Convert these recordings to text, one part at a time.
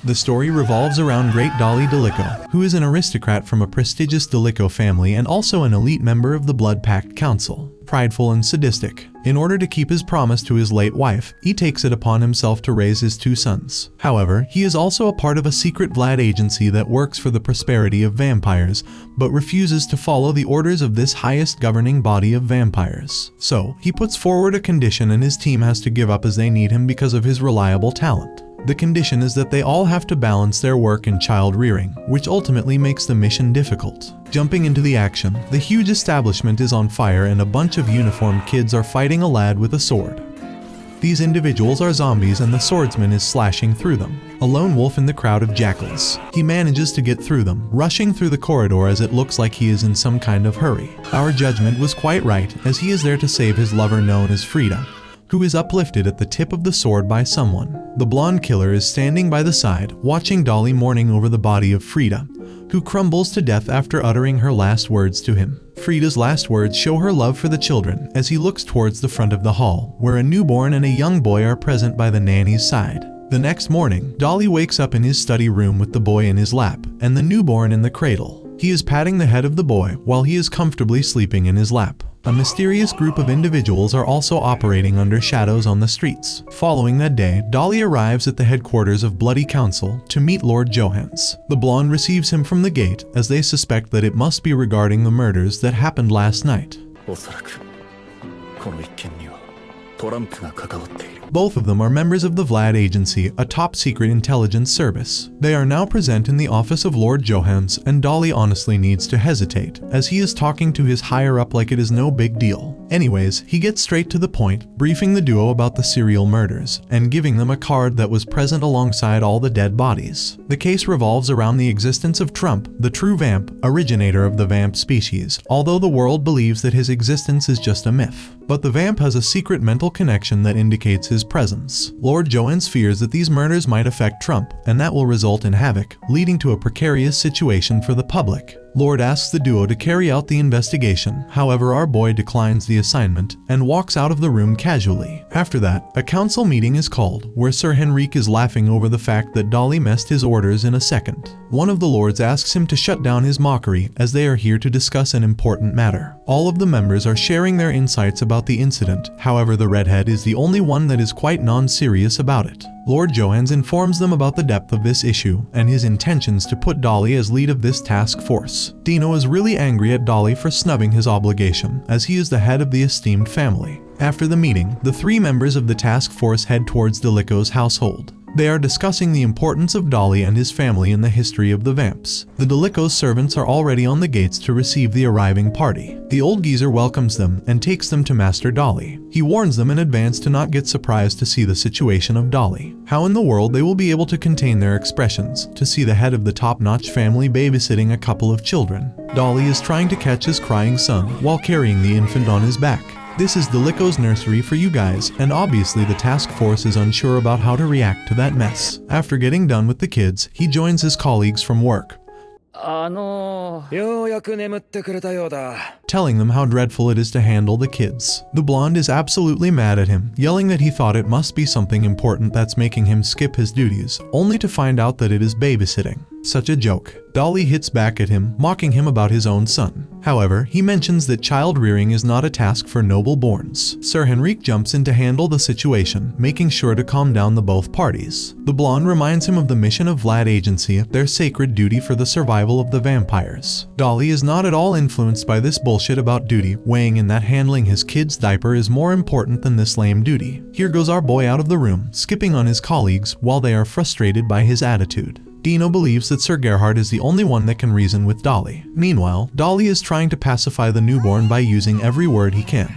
The story revolves around great Dali Delico, who is an aristocrat from a prestigious Delico family and also an elite member of the Blood Pact Council. Prideful and sadistic, in order to keep his promise to his late wife, he takes it upon himself to raise his 2 sons. However, he is also a part of a secret Vlad agency that works for the prosperity of vampires, but refuses to follow the orders of this highest governing body of vampires. So, he puts forward a condition and his team has to give up as they need him because of his reliable talent. The condition is that they all have to balance their work and child rearing, which ultimately makes the mission difficult. Jumping into the action, the huge establishment is on fire and a bunch of uniformed kids are fighting a lad with a sword. These individuals are zombies and the swordsman is slashing through them. A lone wolf in the crowd of jackals. He manages to get through them, rushing through the corridor as it looks like he is in some kind of hurry. Our judgment was quite right, as he is there to save his lover known as Frida, who is uplifted at the tip of the sword by someone. The blonde killer is standing by the side, watching Dali mourning over the body of Frida, who crumbles to death after uttering her last words to him. Frida's last words show her love for the children as he looks towards the front of the hall, where a newborn and a young boy are present by the nanny's side. The next morning, Dali wakes up in his study room with the boy in his lap, and the newborn in the cradle. He is patting the head of the boy while he is comfortably sleeping in his lap. A mysterious group of individuals are also operating under shadows on the streets. Following that day, Dali arrives at the headquarters of Bloody Council to meet Lord Johans. The blonde receives him from the gate as they suspect that it must be regarding the murders that happened last night. Both of them are members of the Vlad Agency, a top-secret intelligence service. They are now present in the office of Lord Johans, and Dali honestly needs to hesitate, as he is talking to his higher-up like it is no big deal. Anyways, he gets straight to the point, briefing the duo about the serial murders, and giving them a card that was present alongside all the dead bodies. The case revolves around the existence of Trump, the true vamp, originator of the vamp species, although the world believes that his existence is just a myth. But the vamp has a secret mental connection that indicates his presence. Lord Johans fears that these murders might affect Trump, and that will result in havoc, leading to a precarious situation for the public. Lord asks the duo to carry out the investigation, however our boy declines the assignment and walks out of the room casually. After that, a council meeting is called, where Sir Henrique is laughing over the fact that Dali messed his orders in a second. One of the lords asks him to shut down his mockery as they are here to discuss an important matter. All of the members are sharing their insights about the incident, however the redhead is the only one that is quite non-serious about it. Lord Johans informs them about the depth of this issue and his intentions to put Dali as lead of this task force. Dino is really angry at Dali for snubbing his obligation, as he is the head of the esteemed family. After the meeting, the 3 members of the task force head towards Delico's household. They are discussing the importance of Dali and his family in the history of the vamps. The Delico's servants are already on the gates to receive the arriving party. The old geezer welcomes them and takes them to Master Dali. He warns them in advance to not get surprised to see the situation of Dali. How in the world they will be able to contain their expressions to see the head of the top-notch family babysitting a couple of children. Dali is trying to catch his crying son while carrying the infant on his back. This is Delico's nursery for you guys, and obviously the task force is unsure about how to react to that mess. After getting done with the kids, he joins his colleagues from work, telling them how dreadful it is to handle the kids. The blonde is absolutely mad at him, yelling that he thought it must be something important that's making him skip his duties, only to find out that it is babysitting. Such a joke. Dali hits back at him, mocking him about his own son. However, he mentions that child rearing is not a task for noble-borns. Sir Henrique jumps in to handle the situation, making sure to calm down the both parties. The blonde reminds him of the mission of Vlad Agency, their sacred duty for the survival of the vampires. Dali is not at all influenced by this bullshit about duty, weighing in that handling his kid's diaper is more important than this lame duty. Here goes our boy out of the room, skipping on his colleagues while they are frustrated by his attitude. Dino believes that Sir Gerhard is the only one that can reason with Dali. Meanwhile, Dali is trying to pacify the newborn by using every word he can.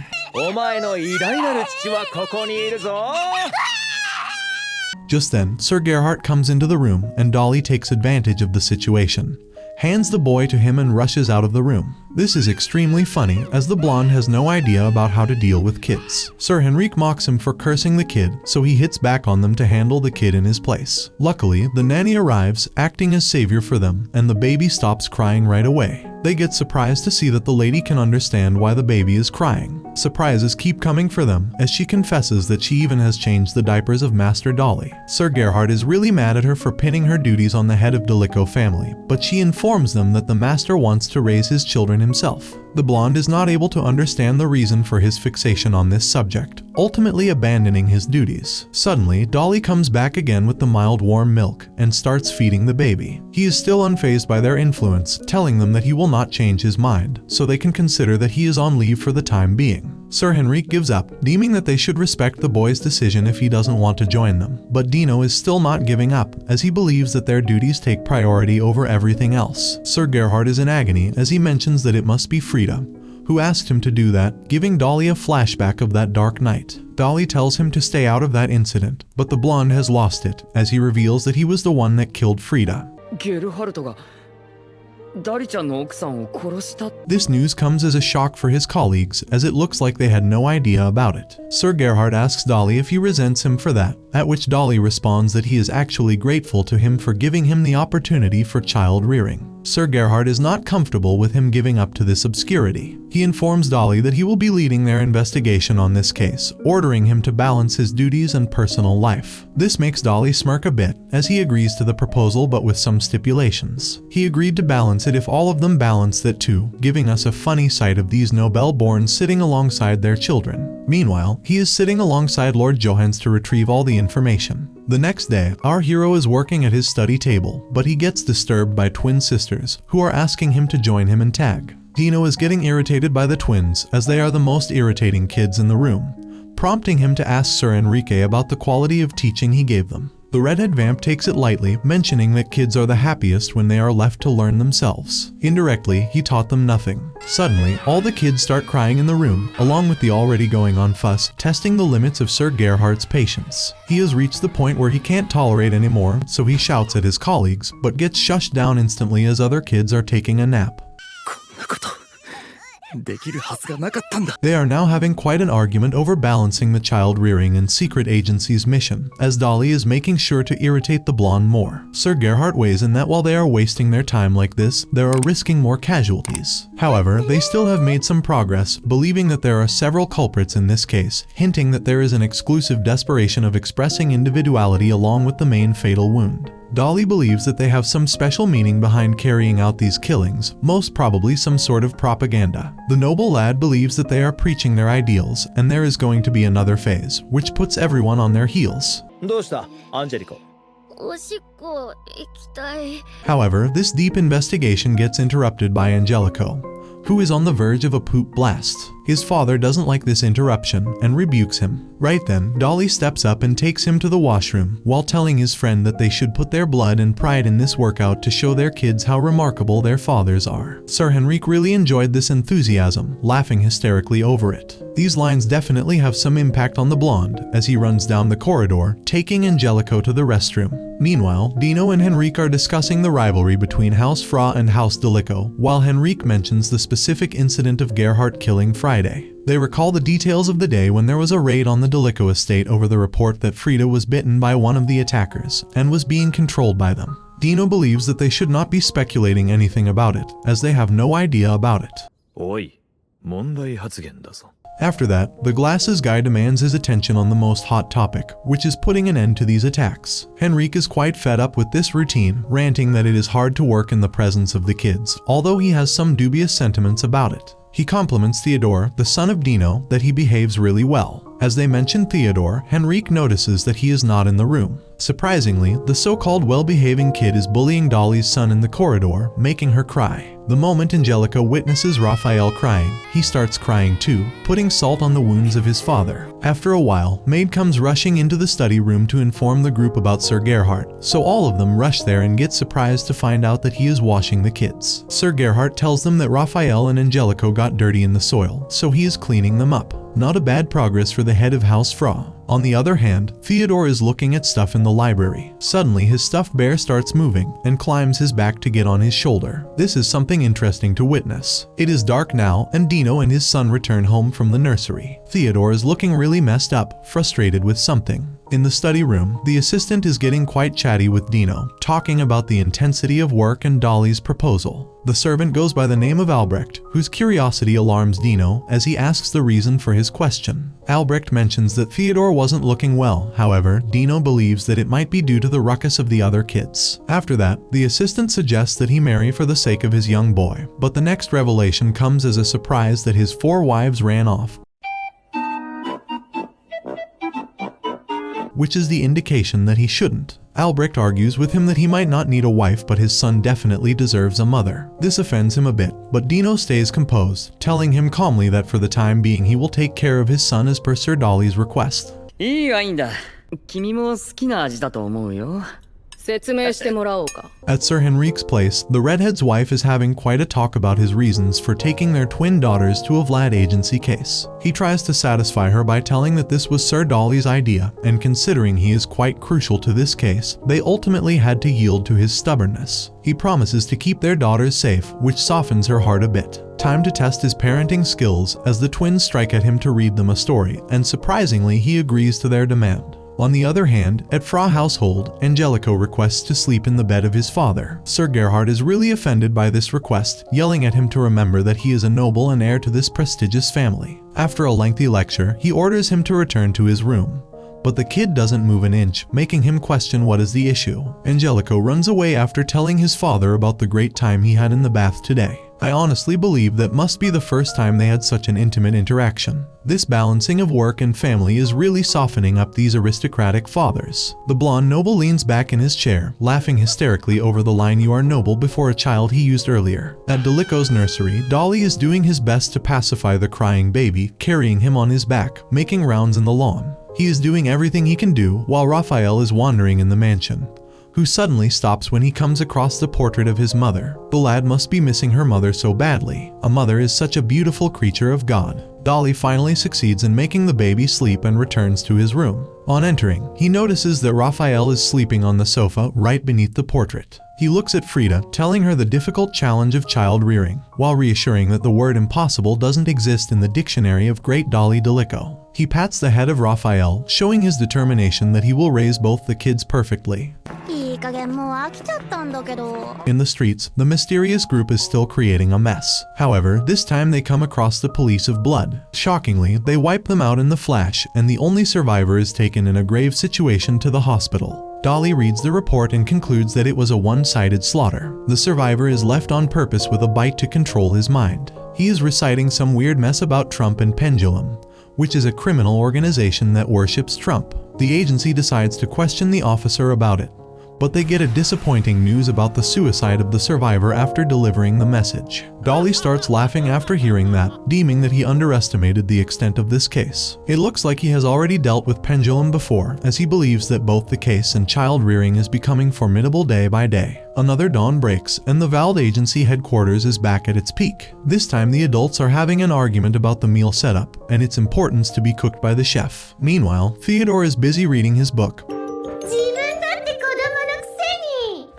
Just then, Sir Gerhard comes into the room and Dali takes advantage of the situation, hands the boy to him and rushes out of the room. This is extremely funny as the blonde has no idea about how to deal with kids. Sir Henrique mocks him for cursing the kid, so he hits back on them to handle the kid in his place. Luckily, the nanny arrives, acting as savior for them, and the baby stops crying right away. They get surprised to see that the lady can understand why the baby is crying. Surprises keep coming for them as she confesses that she even has changed the diapers of Master Dali. Sir Gerhardt is really mad at her for pinning her duties on the head of Delico family, but she informs them that the master wants to raise his children himself. The blonde is not able to understand the reason for his fixation on this subject, ultimately abandoning his duties. Suddenly, Dali comes back again with the mild warm milk and starts feeding the baby. He is still unfazed by their influence, telling them that he will not change his mind, so they can consider that he is on leave for the time being. Sir Henrique gives up, deeming that they should respect the boy's decision if he doesn't want to join them. But Dino is still not giving up, as he believes that their duties take priority over everything else. Sir Gerhardt is in agony as he mentions that it must be Frida, who asked him to do that, giving Dali a flashback of that dark night. Dali tells him to stay out of that incident, but the blonde has lost it, as he reveals that he was the one that killed Frida. This news comes as a shock for his colleagues, as it looks like they had no idea about it. Sir Gerhardt asks Dali if he resents him for that, at which Dali responds that he is actually grateful to him for giving him the opportunity for child rearing. Sir Gerhardt is not comfortable with him giving up to this obscurity. He informs Dali that he will be leading their investigation on this case, ordering him to balance his duties and personal life. This makes Dali smirk a bit, as he agrees to the proposal but with some stipulations. He agreed to balance it if all of them balanced it too, giving us a funny sight of these Nobel-born sitting alongside their children. Meanwhile, he is sitting alongside Lord Johans to retrieve all the information. The next day, our hero is working at his study table, but he gets disturbed by twin sisters, who are asking him to join him in tag. Dino is getting irritated by the twins, as they are the most irritating kids in the room, prompting him to ask Sir Enrique about the quality of teaching he gave them. The redhead vamp takes it lightly, mentioning that kids are the happiest when they are left to learn themselves. Indirectly, he taught them nothing. Suddenly, all the kids start crying in the room, along with the already going on fuss, testing the limits of Sir Gerhardt's patience. He has reached the point where he can't tolerate anymore, so he shouts at his colleagues, but gets shushed down instantly as other kids are taking a nap. They are now having quite an argument over balancing the child rearing and secret agency's mission, as Dali is making sure to irritate the blonde more. Sir Gerhardt weighs in that while they are wasting their time like this, they are risking more casualties. However, they still have made some progress, believing that there are several culprits in this case, hinting that there is an exclusive desperation of expressing individuality along with the main fatal wound. Dali believes that they have some special meaning behind carrying out these killings, most probably some sort of propaganda. The noble lad believes that they are preaching their ideals, and there is going to be another phase, which puts everyone on their heels. However, this deep investigation gets interrupted by Angelico, who is on the verge of a poop blast. His father doesn't like this interruption and rebukes him. Right then, Dali steps up and takes him to the washroom, while telling his friend that they should put their blood and pride in this workout to show their kids how remarkable their fathers are. Sir Henrique really enjoyed this enthusiasm, laughing hysterically over it. These lines definitely have some impact on the blonde, as he runs down the corridor, taking Angelico to the restroom. Meanwhile, Dino and Henrique are discussing the rivalry between House Fra and House Delico, while Henrique mentions the specific incident of Gerhardt killing Friday. They recall the details of the day when there was a raid on the Delico estate over the report that Frida was bitten by one of the attackers and was being controlled by them. Dino believes that they should not be speculating anything about it, as they have no idea about it. After that, the glasses guy demands his attention on the most hot topic, which is putting an end to these attacks. Henrique is quite fed up with this routine, ranting that it is hard to work in the presence of the kids, although he has some dubious sentiments about it. He compliments Theodore, the son of Dino, that he behaves really well. As they mention Theodore, Henrique notices that he is not in the room. Surprisingly, the so-called well-behaving kid is bullying Dali's son in the corridor, making her cry. The moment Angelico witnesses Raphael crying, he starts crying too, putting salt on the wounds of his father. After a while, Maid comes rushing into the study room to inform the group about Sir Gerhardt, so all of them rush there and get surprised to find out that he is washing the kids. Sir Gerhardt tells them that Raphael and Angelico got dirty in the soil, so he is cleaning them up. Not a bad progress for the head of House Fra. On the other hand, Theodore is looking at stuff in the library. Suddenly, his stuffed bear starts moving and climbs his back to get on his shoulder. This is something interesting to witness. It is dark now, and Dino and his son return home from the nursery. Theodore is looking really messed up, frustrated with something. In the study room, the assistant is getting quite chatty with Dino, talking about the intensity of work and Dali's proposal. The servant goes by the name of Albrecht, whose curiosity alarms Dino as he asks the reason for his question. Albrecht mentions that Theodore wasn't looking well, however, Dino believes that it might be due to the ruckus of the other kids. After that, the assistant suggests that he marry for the sake of his young boy, but the next revelation comes as a surprise that his 4 wives ran off, which is the indication that he shouldn't. Albrecht argues with him that he might not need a wife, but his son definitely deserves a mother. This offends him a bit, but Dino stays composed, telling him calmly that for the time being he will take care of his son as per Sir Dali's request. いいワインだ。君も好きな味だと思うよ。説明してもらおうか。 At Sir Henrique's place, the redhead's wife is having quite a talk about his reasons for taking their twin daughters to a Vlad agency case. He tries to satisfy her by telling that this was Sir Dali's idea, and considering he is quite crucial to this case, they ultimately had to yield to his stubbornness. He promises to keep their daughters safe, which softens her heart a bit. Time to test his parenting skills as the twins strike at him to read them a story, and surprisingly he agrees to their demand. On the other hand, at Fra household, Angelico requests to sleep in the bed of his father. Sir Gerhard is really offended by this request, yelling at him to remember that he is a noble and heir to this prestigious family. After a lengthy lecture, he orders him to return to his room. But the kid doesn't move an inch, making him question what is the issue. Angelico runs away after telling his father about the great time he had in the bath today. I honestly believe that must be the first time they had such an intimate interaction. This balancing of work and family is really softening up these aristocratic fathers. The blonde noble leans back in his chair, laughing hysterically over the line "You are noble" before a child he used earlier. At Delico's nursery, Dali is doing his best to pacify the crying baby, carrying him on his back, making rounds in the lawn. He is doing everything he can do while Raphael is wandering in the mansion, who suddenly stops when he comes across the portrait of his mother. The lad must be missing her mother so badly. A mother is such a beautiful creature of God. Dali finally succeeds in making the baby sleep and returns to his room. On entering, he notices that Raphael is sleeping on the sofa right beneath the portrait. He looks at Frida, telling her the difficult challenge of child rearing, while reassuring that the word impossible doesn't exist in the dictionary of great Dali Delico. He pats the head of Raphael, showing his determination that he will raise both the kids perfectly. In the streets, the mysterious group is still creating a mess. However, this time they come across the police of blood. Shockingly, they wipe them out in the flash, and the only survivor is taken in a grave situation to the hospital. Dali reads the report and concludes that it was a one-sided slaughter. The survivor is left on purpose with a bite to control his mind. He is reciting some weird mess about Trump and Pendulum, which is a criminal organization that worships Trump. The agency decides to question the officer about it, but they get a disappointing news about the suicide of the survivor after delivering the message. Dali starts laughing after hearing that, deeming that he underestimated the extent of this case. It looks like he has already dealt with Pendulum before, as he believes that both the case and child rearing is becoming formidable day by day. Another dawn breaks, and the Vlad agency headquarters is back at its peak. This time the adults are having an argument about the meal setup, and its importance to be cooked by the chef. Meanwhile, Theodore is busy reading his book,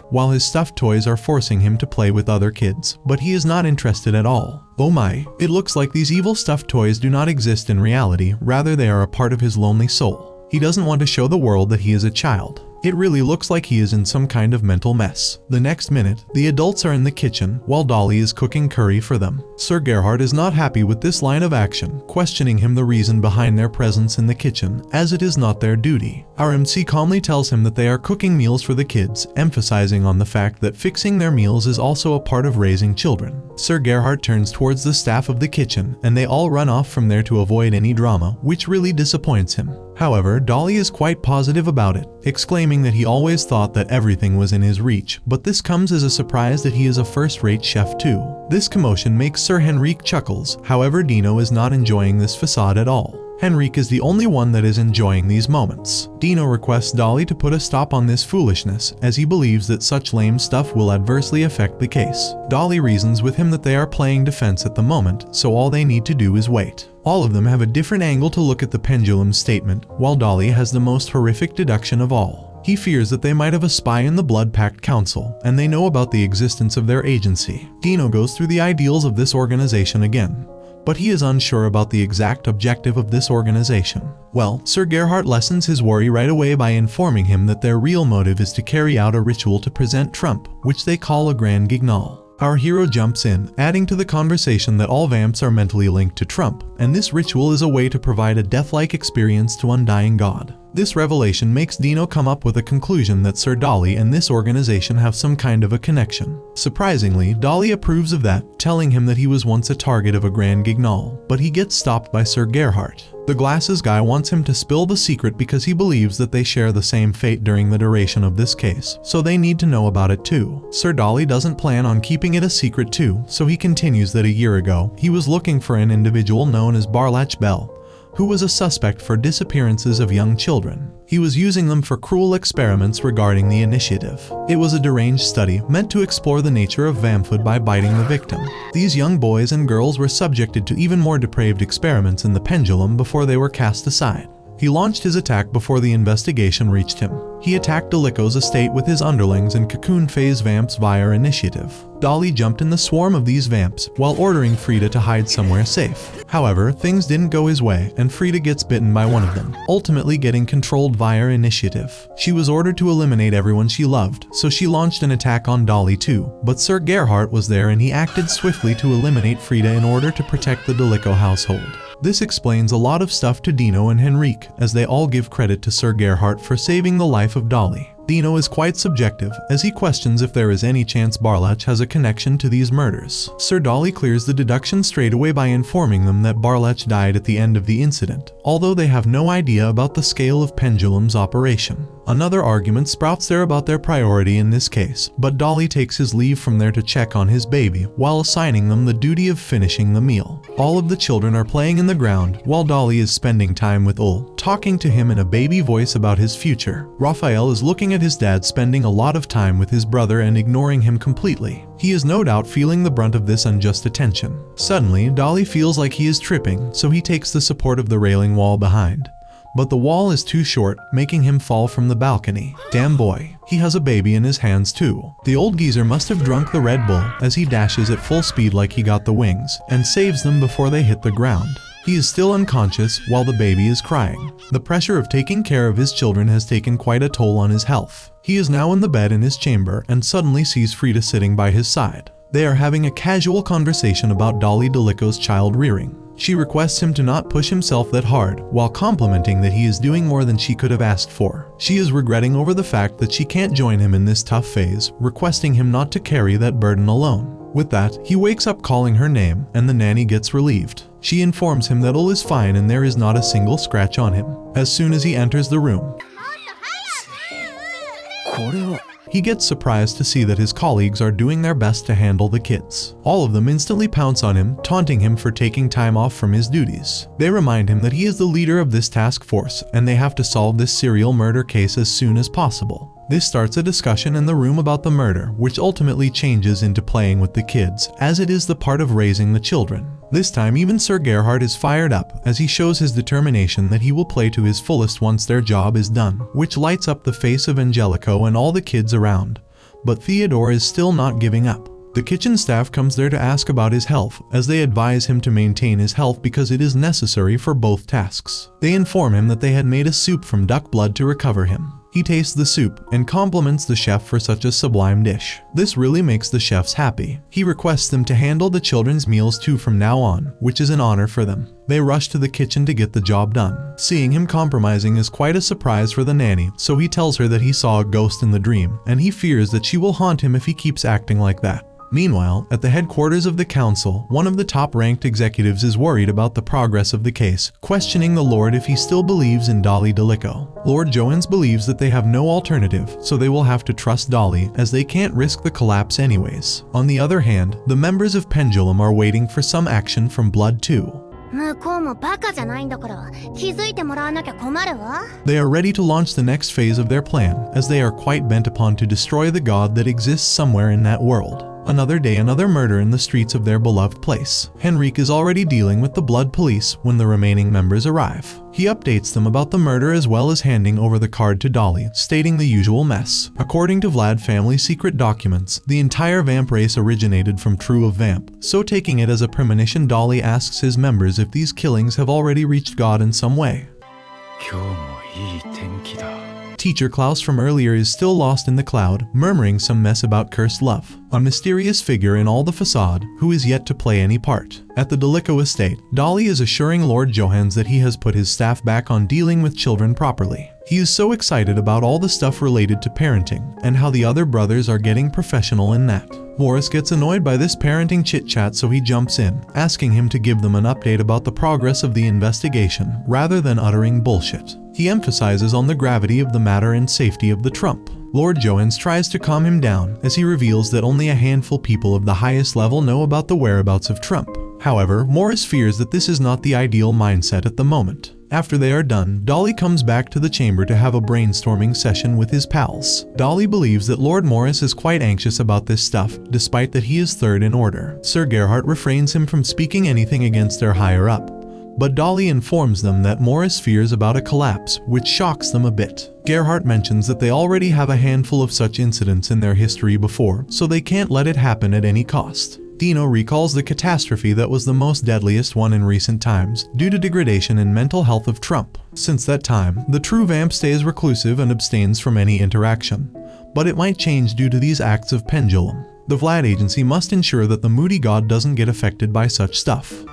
while his stuffed toys are forcing him to play with other kids, but he is not interested at all. Oh my, it looks like these evil stuffed toys do not exist in reality, rather they are a part of his lonely soul. He doesn't want to show the world that he is a child. It really looks like he is in some kind of mental mess. The next minute, the adults are in the kitchen, while Dali is cooking curry for them. Sir Gerhard is not happy with this line of action, questioning him the reason behind their presence in the kitchen, as it is not their duty. Our MC calmly tells him that they are cooking meals for the kids, emphasizing on the fact that fixing their meals is also a part of raising children. Sir Gerhard turns towards the staff of the kitchen, and they all run off from there to avoid any drama, which really disappoints him. However, Dali is quite positive about it, exclaiming that he always thought that everything was in his reach, but this comes as a surprise that he is a first-rate chef too. This commotion makes Sir Henrique chuckles, however Dino is not enjoying this facade at all. Henrique is the only one that is enjoying these moments. Dino requests Dali to put a stop on this foolishness, as he believes that such lame stuff will adversely affect the case. Dali reasons with him that they are playing defense at the moment, so all they need to do is wait. All of them have a different angle to look at the Pendulum statement, while Dali has the most horrific deduction of all. He fears that they might have a spy in the Blood Pact Council, and they know about the existence of their agency. Dino goes through the ideals of this organization again, but he is unsure about the exact objective of this organization. Well, Sir Gerhardt lessens his worry right away by informing him that their real motive is to carry out a ritual to present Trump, which they call a grand guignol. Our hero jumps in, adding to the conversation that all vamps are mentally linked to Trump, and this ritual is a way to provide a death-like experience to undying God. This revelation makes Dino come up with a conclusion that Sir Dali and this organization have some kind of a connection. Surprisingly, Dali approves of that, telling him that he was once a target of a grand guignol, but he gets stopped by Sir Gerhardt. The glasses guy wants him to spill the secret because he believes that they share the same fate during the duration of this case, so they need to know about it too. Sir Dali doesn't plan on keeping it a secret too, so he continues that a year ago, he was looking for an individual known as Barlach Bell, who was a suspect for disappearances of young children. He was using them for cruel experiments regarding the initiative. It was a deranged study meant to explore the nature of vamphood by biting the victim. These young boys and girls were subjected to even more depraved experiments in the pendulum before they were cast aside. He launched his attack before the investigation reached him. He attacked Delico's estate with his underlings and cocoon phase vamps via initiative. Dali jumped in the swarm of these vamps while ordering Frida to hide somewhere safe. However, things didn't go his way and Frida gets bitten by one of them, ultimately getting controlled via initiative. She was ordered to eliminate everyone she loved, so she launched an attack on Dali too, but Sir Gerhardt was there and he acted swiftly to eliminate Frida in order to protect the Delico household. This explains a lot of stuff to Dino and Henrique, as they all give credit to Sir Gerhardt for saving the life of Dali. Dino is quite subjective, as he questions if there is any chance Barlach has a connection to these murders. Sir Dali clears the deduction straight away by informing them that Barlach died at the end of the incident, although they have no idea about the scale of Pendulum's operation. Another argument sprouts there about their priority in this case, but Dali takes his leave from there to check on his baby, while assigning them the duty of finishing the meal. All of the children are playing in the ground, while Dali is spending time with Ul, talking to him in a baby voice about his future. Raphael is looking at his dad spending a lot of time with his brother and ignoring him completely. He is no doubt feeling the brunt of this unjust attention. Suddenly, Dali feels like he is tripping, so he takes the support of the railing wall behind. But the wall is too short, making him fall from the balcony. Damn boy, he has a baby in his hands too. The old geezer must have drunk the Red Bull as he dashes at full speed like he got the wings, and saves them before they hit the ground. He is still unconscious while the baby is crying. The pressure of taking care of his children has taken quite a toll on his health. He is now in the bed in his chamber and suddenly sees Frida sitting by his side. They are having a casual conversation about Dali Delico's child rearing. She requests him to not push himself that hard, while complimenting that he is doing more than she could have asked for. She is regretting over the fact that she can't join him in this tough phase, requesting him not to carry that burden alone. With that, he wakes up calling her name, and the nanny gets relieved. She informs him that Ul is fine and there is not a single scratch on him. As soon as he enters the room, he gets surprised to see that his colleagues are doing their best to handle the kids. All of them instantly pounce on him, taunting him for taking time off from his duties. They remind him that he is the leader of this task force and they have to solve this serial murder case as soon as possible. This starts a discussion in the room about the murder, which ultimately changes into playing with the kids, as it is the part of raising the children. This time even Sir Gerhardt is fired up as he shows his determination that he will play to his fullest once their job is done, which lights up the face of Angelico and all the kids around. But Theodore is still not giving up. The kitchen staff comes there to ask about his health, as they advise him to maintain his health because it is necessary for both tasks. They inform him that they had made a soup from duck blood to recover him. He tastes the soup and compliments the chef for such a sublime dish. This really makes the chefs happy. He requests them to handle the children's meals too from now on, which is an honor for them. They rush to the kitchen to get the job done. Seeing him compromising is quite a surprise for the nanny, so he tells her that he saw a ghost in the dream, and he fears that she will haunt him if he keeps acting like that. Meanwhile, at the headquarters of the council, one of the top-ranked executives is worried about the progress of the case, questioning the Lord if he still believes in Dali Delico. Lord Johannes believes that they have no alternative, so they will have to trust Dali, as they can't risk the collapse anyways. On the other hand, the members of Pendulum are waiting for some action from Blood too. They are ready to launch the next phase of their plan, as they are quite bent upon to destroy the god that exists somewhere in that world. Another day, another murder in the streets of their beloved place. Henrique is already dealing with the blood police when the remaining members arrive. He updates them about the murder as well as handing over the card to Dali, stating the usual mess. According to Vlad family secret documents, the entire vamp race originated from True of Vamp, so taking it as a premonition, Dali asks his members if these killings have already reached God in some way. Teacher Klaus from earlier is still lost in the cloud, murmuring some mess about cursed love. A mysterious figure in all the facade, who is yet to play any part. At the Delico estate, Dali is assuring Lord Johannes that he has put his staff back on dealing with children properly. He is so excited about all the stuff related to parenting, and how the other brothers are getting professional in that. Morris gets annoyed by this parenting chit-chat, so he jumps in, asking him to give them an update about the progress of the investigation, rather than uttering bullshit. He emphasizes on the gravity of the matter and safety of the trump. Lord Johannes tries to calm him down, as he reveals that only a handful people of the highest level know about the whereabouts of Trump. However, Morris fears that this is not the ideal mindset at the moment. After they are done, Dali comes back to the chamber to have a brainstorming session with his pals. Dali believes that Lord Morris is quite anxious about this stuff, despite that he is third in order. Sir Gerhardt refrains him from speaking anything against their higher up, but Dali informs them that Morris fears about a collapse, which shocks them a bit. Gerhardt mentions that they already have a handful of such incidents in their history before, so they can't let it happen at any cost. Dino recalls the catastrophe that was the most deadliest one in recent times, due to degradation in mental health of Trump. Since that time, the true vamp stays reclusive and abstains from any interaction. But it might change due to these acts of pendulum. The Vlad agency must ensure that the moody god doesn't get affected by such stuff.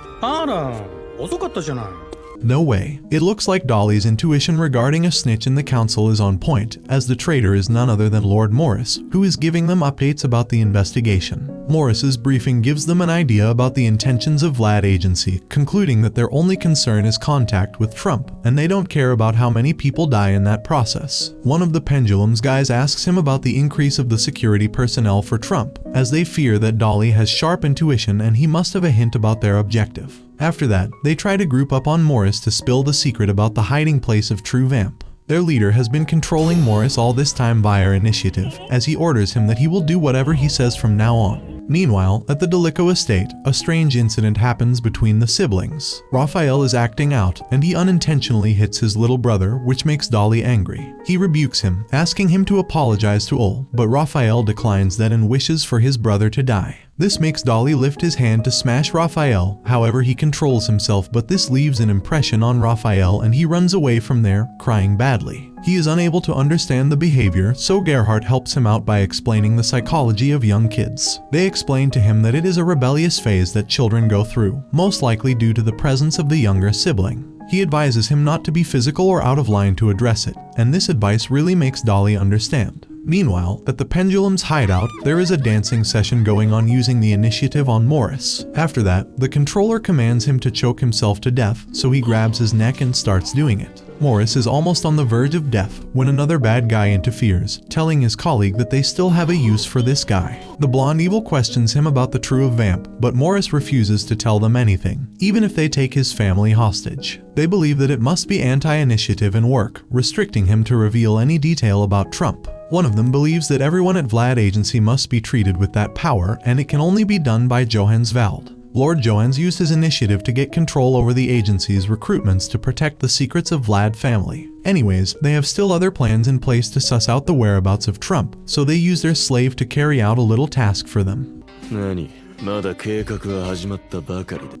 No way. It looks like Dali's intuition regarding a snitch in the council is on point, as the traitor is none other than Lord Morris, who is giving them updates about the investigation. Morris's briefing gives them an idea about the intentions of Vlad agency, concluding that their only concern is contact with Trump, and they don't care about how many people die in that process. One of the Pendulum's guys asks him about the increase of the security personnel for Trump, as they fear that Dali has sharp intuition and he must have a hint about their objective. After that, they try to group up on Morris to spill the secret about the hiding place of True Vamp. Their leader has been controlling Morris all this time via initiative, as he orders him that he will do whatever he says from now on. Meanwhile, at the Delico estate, a strange incident happens between the siblings. Raphael is acting out, and he unintentionally hits his little brother, which makes Dali angry. He rebukes him, asking him to apologize to Ol, but Raphael declines that and wishes for his brother to die. This makes Dali lift his hand to smash Raphael, however he controls himself, but this leaves an impression on Raphael and he runs away from there, crying badly. He is unable to understand the behavior, so Gerhardt helps him out by explaining the psychology of young kids. They explain to him that it is a rebellious phase that children go through, most likely due to the presence of the younger sibling. He advises him not to be physical or out of line to address it, and this advice really makes Dali understand. Meanwhile, at the Pendulum's hideout, there is a dancing session going on using the initiative on Morris. After that, the controller commands him to choke himself to death, so he grabs his neck and starts doing it. Morris is almost on the verge of death when another bad guy interferes, telling his colleague that they still have a use for this guy. The blonde evil questions him about the True of Vamp, but Morris refuses to tell them anything, even if they take his family hostage. They believe that it must be anti-initiative and work, restricting him to reveal any detail about Trump. One of them believes that everyone at Vlad agency must be treated with that power, and it can only be done by Johannes Vald. Lord Johannes used his initiative to get control over the agency's recruitments to protect the secrets of Vlad family. Anyways, they have still other plans in place to suss out the whereabouts of Trump, so they use their slave to carry out a little task for them.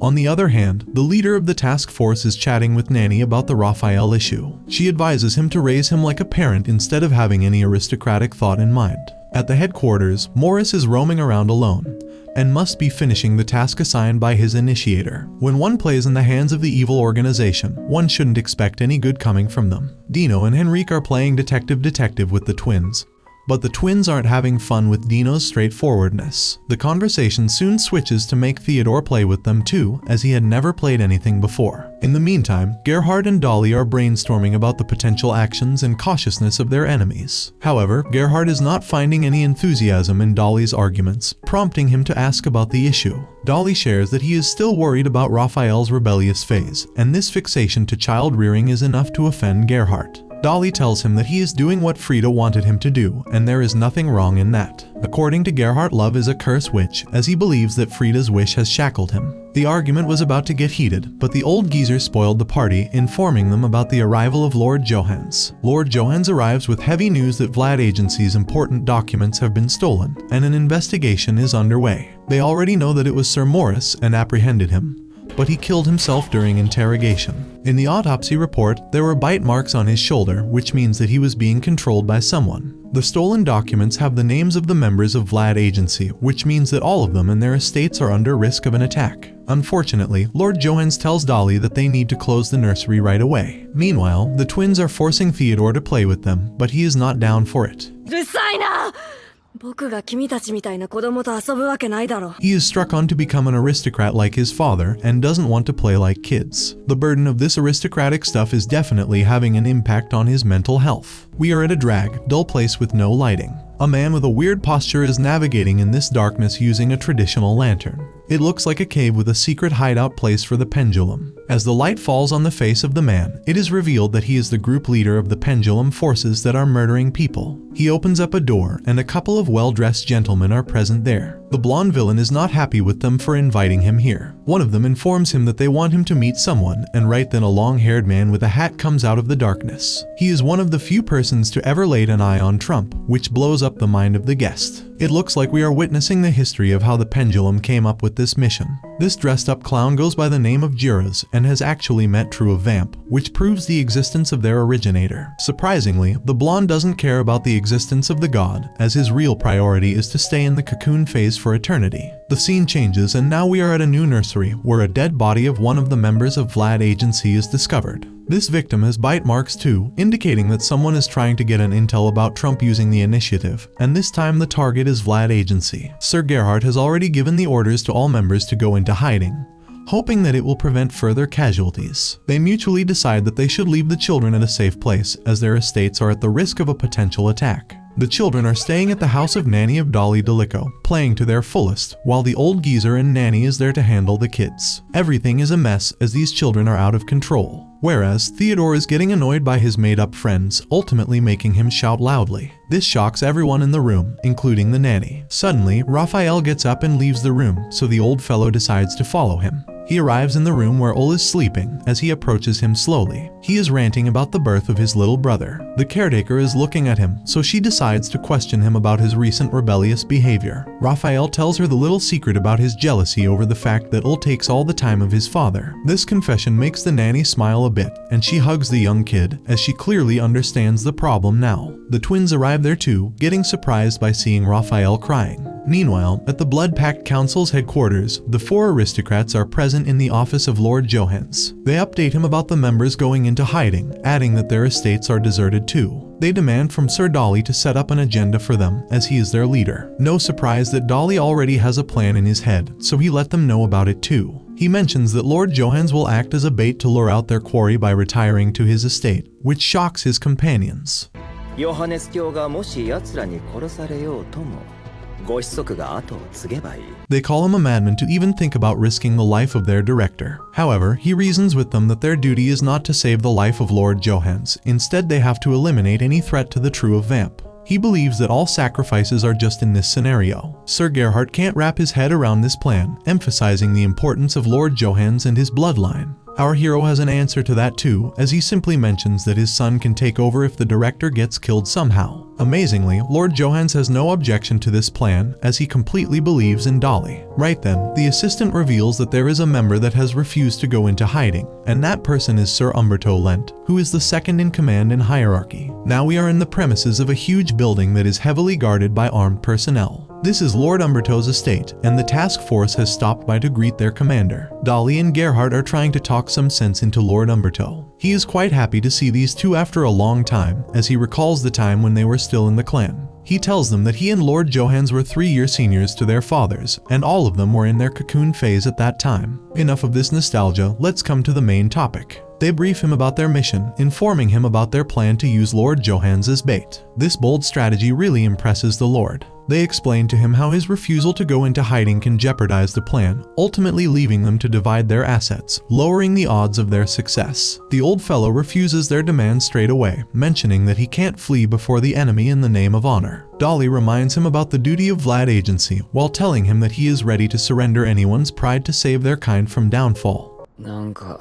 On the other hand, the leader of the task force is chatting with Nanny about the Raphael issue. She advises him to raise him like a parent instead of having any aristocratic thought in mind. At the headquarters, Morris is roaming around alone, and must be finishing the task assigned by his initiator. When one plays in the hands of the evil organization, one shouldn't expect any good coming from them. Dino and Henrique are playing detective with the twins. But the twins aren't having fun with Dino's straightforwardness. The conversation soon switches to make Theodore play with them too, as he had never played anything before. In the meantime, Gerhardt and Dali are brainstorming about the potential actions and cautiousness of their enemies. However, Gerhardt is not finding any enthusiasm in Dali's arguments, prompting him to ask about the issue. Dali shares that he is still worried about Raphael's rebellious phase, and this fixation to child rearing is enough to offend Gerhardt. Dali tells him that he is doing what Frida wanted him to do, and there is nothing wrong in that. According to Gerhardt, love is a curse witch, as he believes that Frida's wish has shackled him. The argument was about to get heated, but the old geezer spoiled the party, informing them about the arrival of Lord Johans. Lord Johans arrives with heavy news that Vlad Agency's important documents have been stolen, and an investigation is underway. They already know that it was Sir Morris and apprehended him, but he killed himself during interrogation. In the autopsy report, there were bite marks on his shoulder, which means that he was being controlled by someone. The stolen documents have the names of the members of Vlad Agency, which means that all of them and their estates are under risk of an attack. Unfortunately, Lord Johans tells Dali that they need to close the nursery right away. Meanwhile, the twins are forcing Theodore to play with them, but he is not down for it. うるさいな。僕が君たちみたいな子供と遊ぶわけないだろ。 He is struck on to become an aristocrat like his father and doesn't want to play like kids. The burden of this aristocratic stuff is definitely having an impact on his mental health. We are at a drag, dull place with no lighting. A man with a weird posture is navigating in this darkness using a traditional lantern. It looks like a cave with a secret hideout place for the pendulum. As the light falls on the face of the man, it is revealed that he is the group leader of the pendulum forces that are murdering people. He opens up a door, and a couple of well-dressed gentlemen are present there. The blonde villain is not happy with them for inviting him here. One of them informs him that they want him to meet someone, and right then a long-haired man with a hat comes out of the darkness. He is one of the few persons to ever lay an eye on Trump, which blows up the mind of the guest. It looks like we are witnessing the history of how the pendulum came up with this mission. This dressed-up clown goes by the name of Jiras and has actually met True of Vamp, which proves the existence of their originator. Surprisingly, the blonde doesn't care about the existence of the god, as his real priority is to stay in the cocoon phase for eternity. The scene changes, and now we are at a new nursery where a dead body of one of the members of Vlad Agency is discovered. This victim has bite marks too, indicating that someone is trying to get an intel about Trump using the initiative, and this time the target is Vlad Agency. Sir Gerhardt has already given the orders to all members to go into hiding, hoping that it will prevent further casualties. They mutually decide that they should leave the children at a safe place, as their estates are at the risk of a potential attack. The children are staying at the house of Nanny of Dali Delico, playing to their fullest, while the old geezer and Nanny is there to handle the kids. Everything is a mess as these children are out of control, whereas Theodore is getting annoyed by his made-up friends, ultimately making him shout loudly. This shocks everyone in the room, including the nanny. Suddenly, Raphael gets up and leaves the room, so the old fellow decides to follow him. He arrives in the room where Ol is sleeping as he approaches him slowly. He is ranting about the birth of his little brother. The caretaker is looking at him, so she decides to question him about his recent rebellious behavior. Raphael tells her the little secret about his jealousy over the fact that Ol takes all the time of his father. This confession makes the nanny smile a bit, and she hugs the young kid, as she clearly understands the problem now. The twins arrive there too, getting surprised by seeing Raphael crying. Meanwhile, at the Blood-Pact Council's headquarters, the 4 aristocrats are present in the office of Lord Johans. They update him about the members going into hiding, adding that their estates are deserted too. They demand from Sir Dali to set up an agenda for them, as he is their leader. No surprise that Dali already has a plan in his head, so he let them know about it too. He mentions that Lord Johans will act as a bait to lure out their quarry by retiring to his estate, which shocks his companions. ヨハネス教がもし奴らに殺されようとも、ご子息が後を継げばいい。 They call him a madman to even think about risking the life of their director. However, he reasons with them that their duty is not to save the life of Lord Johans. Instead, they have to eliminate any threat to the True of Vamp. He believes that all sacrifices are just in this scenario. Sir Gerhardt can't wrap his head around this plan, emphasizing the importance of Lord Johans and his bloodline. Our hero has an answer to that too, as he simply mentions that his son can take over if the director gets killed somehow. Amazingly, Lord Johans has no objection to this plan, as he completely believes in Dali. Right then, the assistant reveals that there is a member that has refused to go into hiding, and that person is Sir Umberto Lent, who is the second in command in hierarchy. Now we are in the premises of a huge building that is heavily guarded by armed personnel. This is Lord Umberto's estate, and the task force has stopped by to greet their commander. Dali and Gerhardt are trying to talk some sense into Lord Umberto. He is quite happy to see these two after a long time, as he recalls the time when they were still in the clan. He tells them that he and Lord Johans were 3-year seniors to their fathers, and all of them were in their cocoon phase at that time. Enough of this nostalgia, let's come to the main topic. They brief him about their mission, informing him about their plan to use Lord Johans as bait. This bold strategy really impresses the Lord. They explain to him how his refusal to go into hiding can jeopardize the plan, ultimately leaving them to divide their assets, lowering the odds of their success. The old fellow refuses their demands straight away, mentioning that he can't flee before the enemy in the name of honor. Dali reminds him about the duty of Vlad agency, while telling him that he is ready to surrender anyone's pride to save their kind from downfall. なんか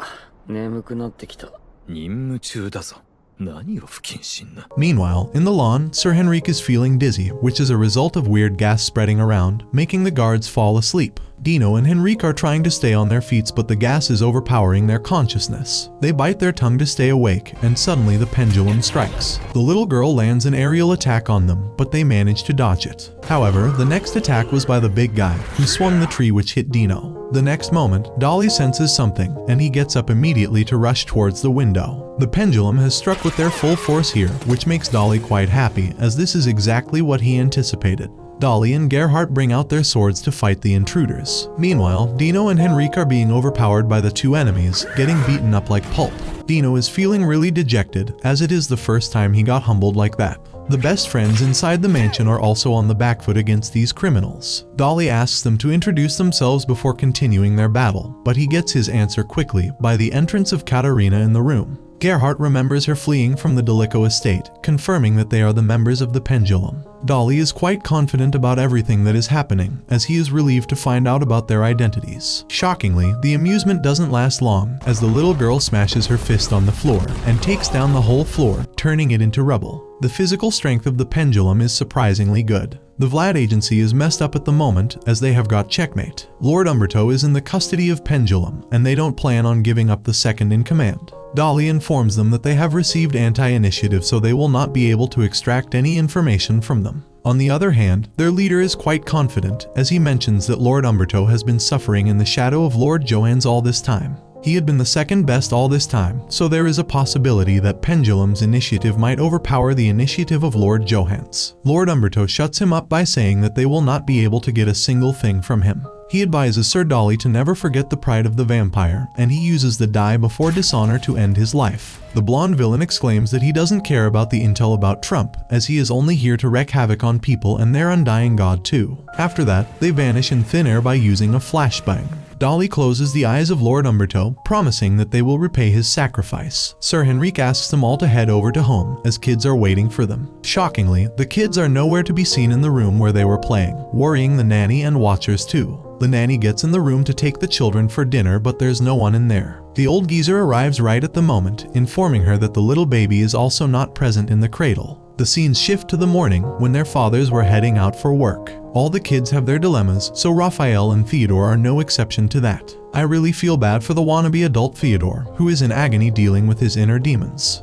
眠くなってきた。任務中だぞ。何を不謹慎な。 Meanwhile, in the lawn, Sir Henrique is feeling dizzy, which is a result of weird gas spreading around, making the guards fall asleep. Dino and Henrique are trying to stay on their feet, but the gas is overpowering their consciousness. They bite their tongue to stay awake, and suddenly the pendulum strikes. The little girl lands an aerial attack on them, but they manage to dodge it. However, the next attack was by the big guy, who swung the tree which hit Dino. The next moment, Dali senses something, and he gets up immediately to rush towards the window. The pendulum has struck with their full force here, which makes Dali quite happy, as this is exactly what he anticipated. Dali and Gerhardt bring out their swords to fight the intruders. Meanwhile, Dino and Henrique are being overpowered by the two enemies, getting beaten up like pulp. Dino is feeling really dejected, as it is the first time he got humbled like that. The best friends inside the mansion are also on the back foot against these criminals. Dali asks them to introduce themselves before continuing their battle, but he gets his answer quickly by the entrance of Katarina in the room. Gerhardt remembers her fleeing from the Delico estate, confirming that they are the members of the pendulum. Dali is quite confident about everything that is happening, as he is relieved to find out about their identities. Shockingly, the amusement doesn't last long, as the little girl smashes her fist on the floor and takes down the whole floor, turning it into rubble. The physical strength of the pendulum is surprisingly good. The Vlad agency is messed up at the moment, as they have got checkmate. Lord Umberto is in the custody of Pendulum, and they don't plan on giving up the second in command. Dali informs them that they have received anti-initiative, so they will not be able to extract any information from them. On the other hand, their leader is quite confident, as he mentions that Lord Umberto has been suffering in the shadow of Lord Johannes all this time. He had been the second best all this time, so there is a possibility that Pendulum's initiative might overpower the initiative of Lord Johannes. Lord Umberto shuts him up by saying that they will not be able to get a single thing from him. He advises Sir Dali to never forget the pride of the vampire, and he uses the die before dishonor to end his life. The blonde villain exclaims that he doesn't care about the intel about Trump, as he is only here to wreak havoc on people and their undying god too. After that, they vanish in thin air by using a flashbang. Dali closes the eyes of Lord Umberto, promising that they will repay his sacrifice. Sir Henrique asks them all to head over to home, as kids are waiting for them. Shockingly, the kids are nowhere to be seen in the room where they were playing, worrying the nanny and watchers too. The nanny gets in the room to take the children for dinner, but there's no one in there. The old geezer arrives right at the moment, informing her that the little baby is also not present in the cradle. The scenes shift to the morning, when their fathers were heading out for work. All the kids have their dilemmas, so Raphael and Theodore are no exception to that. I really feel bad for the wannabe adult Theodore, who is in agony dealing with his inner demons.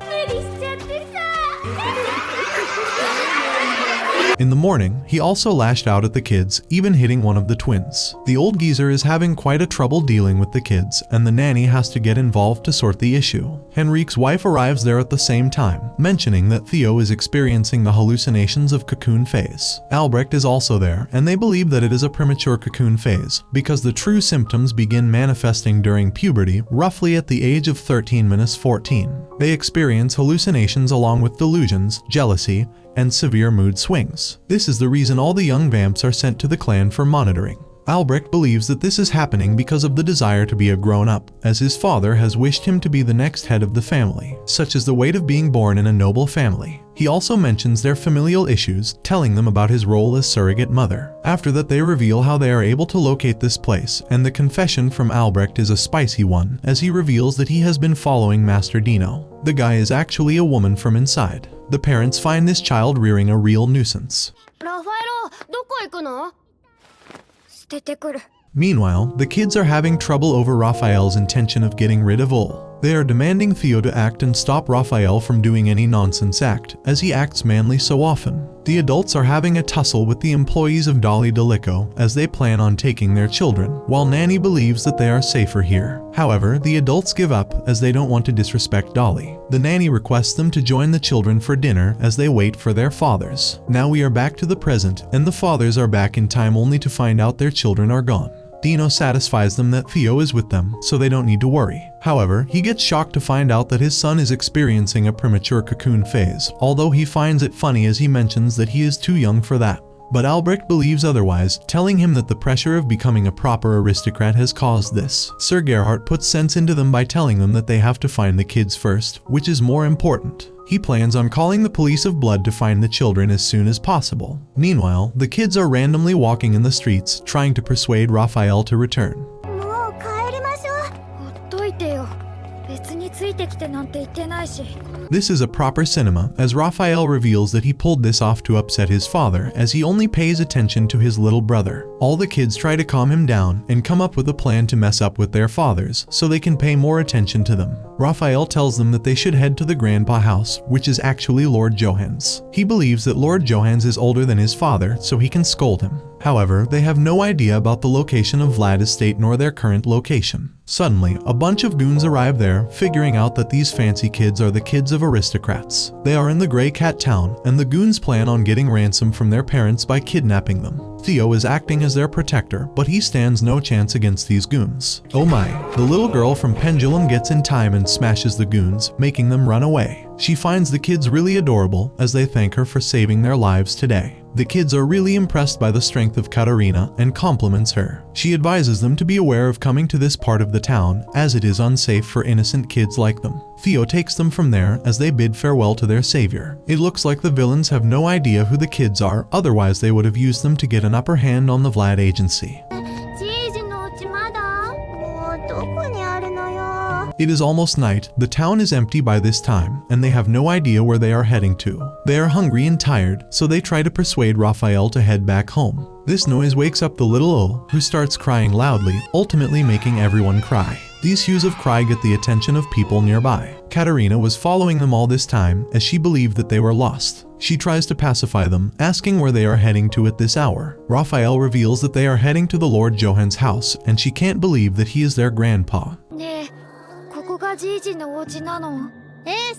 In the morning, he also lashed out at the kids, even hitting one of the twins. The old geezer is having quite a trouble dealing with the kids, and the nanny has to get involved to sort the issue. Henrique's wife arrives there at the same time, mentioning that Theo is experiencing the hallucinations of cocoon phase. Albrecht is also there, and they believe that it is a premature cocoon phase, because the true symptoms begin manifesting during puberty, roughly at the age of 13-14. They experience hallucinations along with delusions, jealousy, and severe mood swings. This is the reason all the young vamps are sent to the clan for monitoring. Albrecht believes that this is happening because of the desire to be a grown-up, as his father has wished him to be the next head of the family, such as the weight of being born in a noble family. He also mentions their familial issues, telling them about his role as surrogate mother. After that, they reveal how they are able to locate this place, and the confession from Albrecht is a spicy one, as he reveals that he has been following Master Dino. The guy is actually a woman from inside. The parents find this child rearing a real nuisance. Meanwhile, the kids are having trouble over Raphael's intention of getting rid of Ul. They are demanding Theo to act and stop Raphael from doing any nonsense act, as he acts manly so often. The adults are having a tussle with the employees of Dali Delico, as they plan on taking their children, while Nanny believes that they are safer here. However, the adults give up, as they don't want to disrespect Dali. The nanny requests them to join the children for dinner as they wait for their fathers. Now we are back to the present, and the fathers are back in time only to find out their children are gone. Dino satisfies them that Theo is with them, so they don't need to worry. However, he gets shocked to find out that his son is experiencing a premature cocoon phase, although he finds it funny as he mentions that he is too young for that. But Albrecht believes otherwise, telling him that the pressure of becoming a proper aristocrat has caused this. Sir Gerhardt puts sense into them by telling them that they have to find the kids first, which is more important. He plans on calling the police of blood to find the children as soon as possible. Meanwhile, the kids are randomly walking in the streets, trying to persuade Raphael to return. もう帰りましょう。ほっといてよ。別についてきてなんて言ってないし。 This is a proper cinema, as Raphael reveals that he pulled this off to upset his father, as he only pays attention to his little brother. All the kids try to calm him down and come up with a plan to mess up with their fathers, so they can pay more attention to them. Raphael tells them that they should head to the grandpa house, which is actually Lord Johans. He believes that Lord Johans is older than his father, so he can scold him. However, they have no idea about the location of Vlad's estate nor their current location. Suddenly, a bunch of goons arrive there, figuring out that these fancy kids are the kids of aristocrats. They are in the Grey Cat town, and the goons plan on getting ransom from their parents by kidnapping them. Theo is acting as their protector, but he stands no chance against these goons. Oh my, the little girl from Pendulum gets in time and smashes the goons, making them run away. She finds the kids really adorable, as they thank her for saving their lives today. The kids are really impressed by the strength of Katarina and compliments her. She advises them to be aware of coming to this part of the town, as it is unsafe for innocent kids like them. Theo takes them from there as they bid farewell to their savior. It looks like the villains have no idea who the kids are, otherwise they would have used them to get an upper hand on the Vlad agency. じいじの家まだ？もうどこにあるのよ。 It is almost night, the town is empty by this time, and they have no idea where they are heading to. They are hungry and tired, so they try to persuade Raphael to head back home. This noise wakes up the little O, who starts crying loudly, ultimately making everyone cry. These hues of cry get the attention of people nearby. Katarina was following them all this time, as she believed that they were lost. She tries to pacify them, asking where they are heading to at this hour. Raphael reveals that they are heading to the Lord Johans' house, and she can't believe that he is their grandpa. ねえ、ここがじいじのお家なの。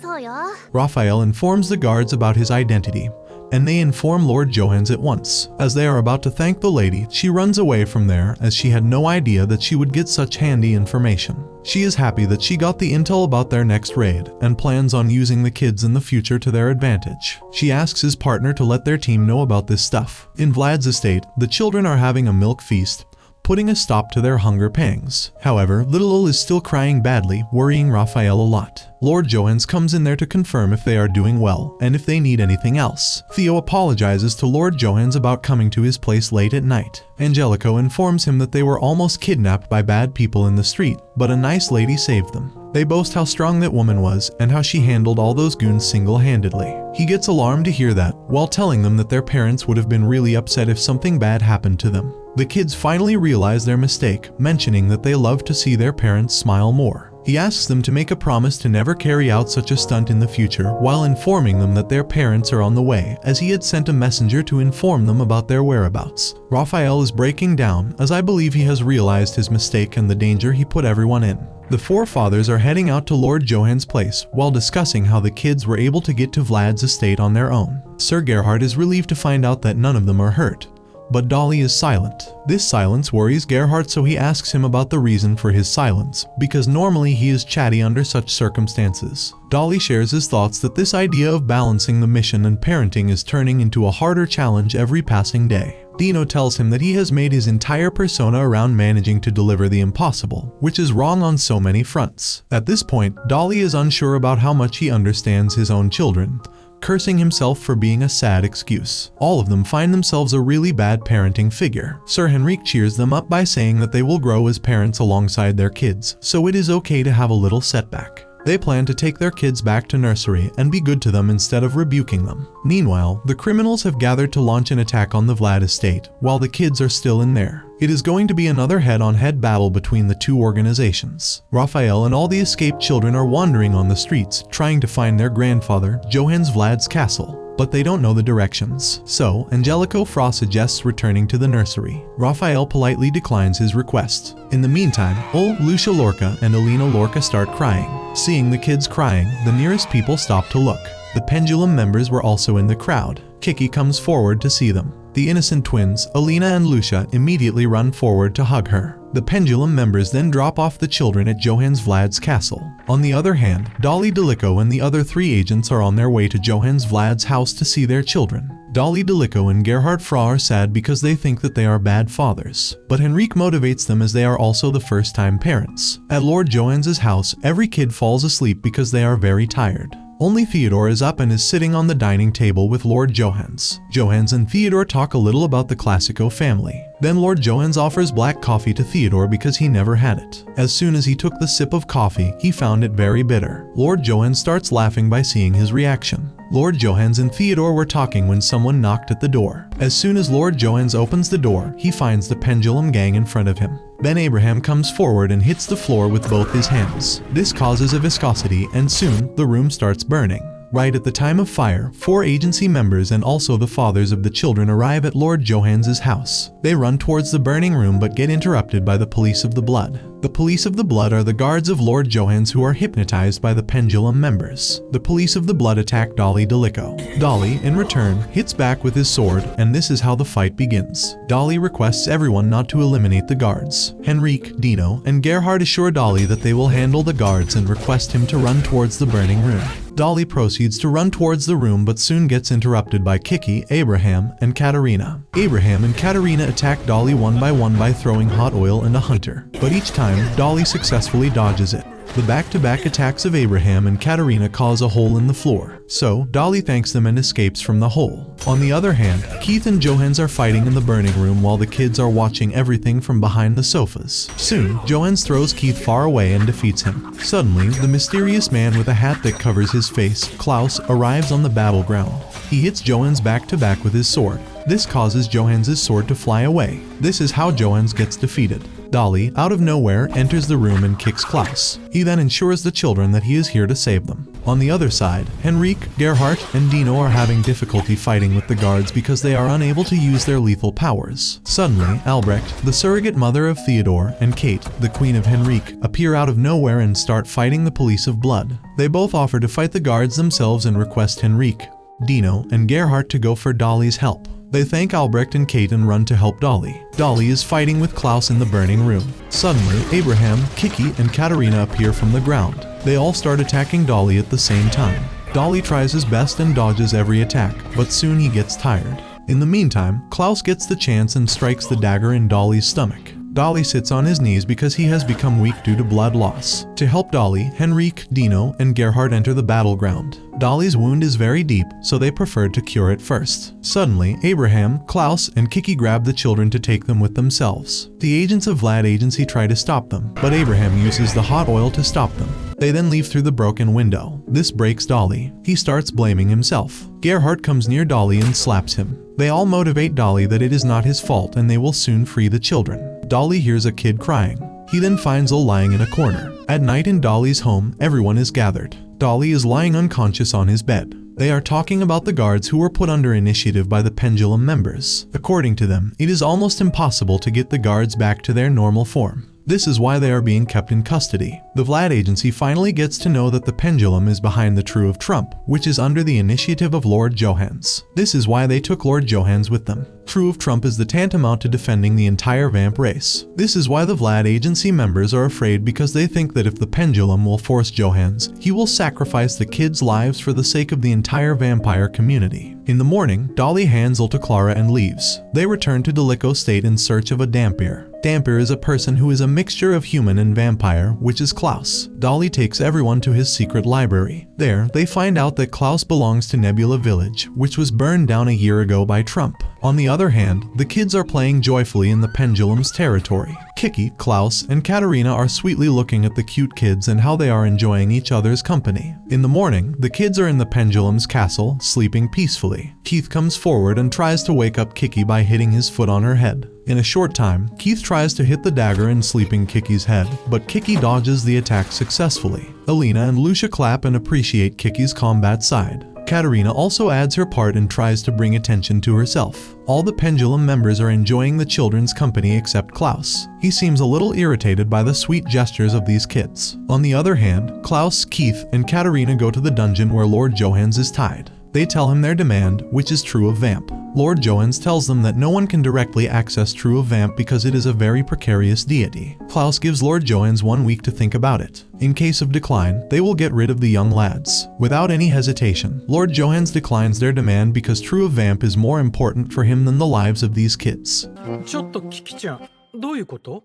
そうよ。 Raphael informs the guards about his identity, and they inform Lord Johans at once. As they are about to thank the lady, she runs away from there as she had no idea that she would get such handy information. She is happy that she got the intel about their next raid and plans on using the kids in the future to their advantage. She asks his partner to let their team know about this stuff. In Vlad's estate, the children are having a milk feast, putting a stop to their hunger pangs. However, little Ol is still crying badly, worrying Raphael a lot. Lord Johans comes in there to confirm if they are doing well and if they need anything else. Theo apologizes to Lord Johans about coming to his place late at night. Angelico informs him that they were almost kidnapped by bad people in the street, but a nice lady saved them. They boast how strong that woman was and how she handled all those goons single-handedly. He gets alarmed to hear that, while telling them that their parents would have been really upset if something bad happened to them. The kids finally realize their mistake, mentioning that they love to see their parents smile more. He asks them to make a promise to never carry out such a stunt in the future, while informing them that their parents are on the way, as he had sent a messenger to inform them about their whereabouts. Raphael is breaking down, as I believe he has realized his mistake and the danger he put everyone in. The four fathers are heading out to Lord Johans' place while discussing how the kids were able to get to Vlad's estate on their own. Sir Gerhardt is relieved to find out that none of them are hurt, but Dali is silent. This silence worries Gerhardt, so he asks him about the reason for his silence, because normally he is chatty under such circumstances. Dali shares his thoughts that this idea of balancing the mission and parenting is turning into a harder challenge every passing day. Dino tells him that he has made his entire persona around managing to deliver the impossible, which is wrong on so many fronts. At this point, Dali is unsure about how much he understands his own children, cursing himself for being a sad excuse. All of them find themselves a really bad parenting figure. Sir Henrique cheers them up by saying that they will grow as parents alongside their kids, so it is okay to have a little setback. They plan to take their kids back to nursery and be good to them instead of rebuking them. Meanwhile, the criminals have gathered to launch an attack on the Vlad estate, while the kids are still in there. It is going to be another head-on-head battle between the two organizations. Raphael and all the escaped children are wandering on the streets, trying to find their grandfather, Johans Vlad's castle, but they don't know the directions. So, Angelico Frost suggests returning to the nursery. Raphael politely declines his request. In the meantime, Lucia Lorca and Alina Lorca start crying. Seeing the kids crying, the nearest people stop to look. The Pendulum members were also in the crowd. Kiki comes forward to see them. The innocent twins, Alina and Lucia, immediately run forward to hug her. The pendulum members then drop off the children at Johannes Vlad's castle. On the other hand, Dali Delico and the other 3 agents are on their way to Johannes Vlad's house to see their children. Dali Delico and Gerhard Fra are sad because they think that they are bad fathers, but Henrique motivates them as they are also the first-time parents. At Lord Johannes' house, every kid falls asleep because they are very tired. Only Theodore is up and is sitting on the dining table with Lord Johannes. Johannes and Theodore talk a little about the Classico family. Then Lord Johannes offers black coffee to Theodore because he never had it. As soon as he took the sip of coffee, he found it very bitter. Lord Johannes starts laughing by seeing his reaction. Lord Johannes and Theodore were talking when someone knocked at the door. As soon as Lord Johannes opens the door, he finds the pendulum gang in front of him. Then Abraham comes forward and hits the floor with both his hands. This causes a viscosity and soon the room starts burning. Right at the time of fire, 4 agency members and also the fathers of the children arrive at Lord Johannes' house. They run towards the burning room but get interrupted by the police of the blood. The police of the blood are the guards of Lord Johannes who are hypnotized by the pendulum members. The police of the blood attack Dali Delico. Dali, in return, hits back with his sword, and this is how the fight begins. Dali requests everyone not to eliminate the guards. Henrique, Dino, and Gerhard assure Dali that they will handle the guards and request him to run towards the burning room. Dali proceeds to run towards the room but soon gets interrupted by Kiki, Abraham, and Katerina. Abraham and Katerina attack Dali one by throwing hot oil and a hunter, but each time Dali successfully dodges it. The back-to-back attacks of Abraham and Katerina cause a hole in the floor, so Dali thanks them and escapes from the hole. On the other hand, Keith and Johannes are fighting in the burning room while the kids are watching everything from behind the sofas. Soon, Johannes throws Keith far away and defeats him. Suddenly, the mysterious man with a hat that covers his face, Klaus, arrives on the battleground. He hits Johannes back-to-back with his sword. This causes Johannes' sword to fly away. This is how Johannes gets defeated. Dali, out of nowhere, enters the room and kicks Klaus. He then ensures the children that he is here to save them. On the other side, Henrique, Gerhard, and Dino are having difficulty fighting with the guards because they are unable to use their lethal powers. Suddenly, Albrecht, the surrogate mother of Theodore, and Kate, the queen of Henrique, appear out of nowhere and start fighting the police of blood. They both offer to fight the guards themselves and request Henrique, Dino, and Gerhard to go for Dali's help. They thank Albrecht and Kate and run to help Dali. Dali is fighting with Klaus in the burning room. Suddenly, Abraham, Kiki, and Katerina appear from the ground. They all start attacking Dali at the same time. Dali tries his best and dodges every attack, but soon he gets tired. In the meantime, Klaus gets the chance and strikes the dagger in Dali's stomach. Dali sits on his knees because he has become weak due to blood loss. To help Dali, Henrique, Dino, and Gerhard enter the battleground. Dali's wound is very deep, so they preferred to cure it first. Suddenly, Abraham, Klaus, and Kiki grab the children to take them with themselves. The agents of Vlad agency try to stop them, but Abraham uses the hot oil to stop them. They then leave through the broken window. This breaks Dali. He starts blaming himself. Gerhard comes near Dali and slaps him. They all motivate Dali that it is not his fault and they will soon free the children. Dali hears a kid crying. He then finds Ol lying in a corner. At night in Dali's home, everyone is gathered. Dali is lying unconscious on his bed. They are talking about the guards who were put under initiative by the pendulum members. According to them, it is almost impossible to get the guards back to their normal form. This is why they are being kept in custody. The Vlad agency finally gets to know that the pendulum is behind the True of Trump, which is under the initiative of Lord Johannes. This is why they took Lord Johannes with them. True of Trump is the tantamount to defending the entire vamp race. This is why the Vlad agency members are afraid because they think that if the pendulum will force Johannes, he will sacrifice the kids' lives for the sake of the entire vampire community. In the morning, Dali hands Ol to Clara and leaves. They return to Delico State in search of a Dampier. Dampier is a person who is a mixture of human and vampire, which is Klaus. Dali takes everyone to his secret library. There, they find out that Klaus belongs to Nebula Village, which was burned down a year ago by Trump. On the other hand, the kids are playing joyfully in the pendulum's territory. Kiki, Klaus, and Katerina are sweetly looking at the cute kids and how they are enjoying each other's company. In the morning, the kids are in the pendulum's castle, sleeping peacefully. Keith comes forward and tries to wake up Kiki by hitting his foot on her head. In a short time, Keith tries to hit the dagger in sleeping Kiki's head, but Kiki dodges the attack successfully. Alina and Lucia clap and appreciate Kiki's combat side. Katerina also adds her part and tries to bring attention to herself. All the pendulum members are enjoying the children's company except Klaus. He seems a little irritated by the sweet gestures of these kids. On the other hand, Klaus, Keith, and Katerina go to the dungeon where Lord Johannes is tied. They tell him their demand, which is True of Vamp. Lord Johans tells them that no one can directly access True of Vamp because it is a very precarious deity. Klaus gives Lord Johans 1 week to think about it. In case of decline, they will get rid of the young lads. Without any hesitation, Lord Johans declines their demand because True of Vamp is more important for him than the lives of these kids. ちょっとキキちゃん、どういうこと？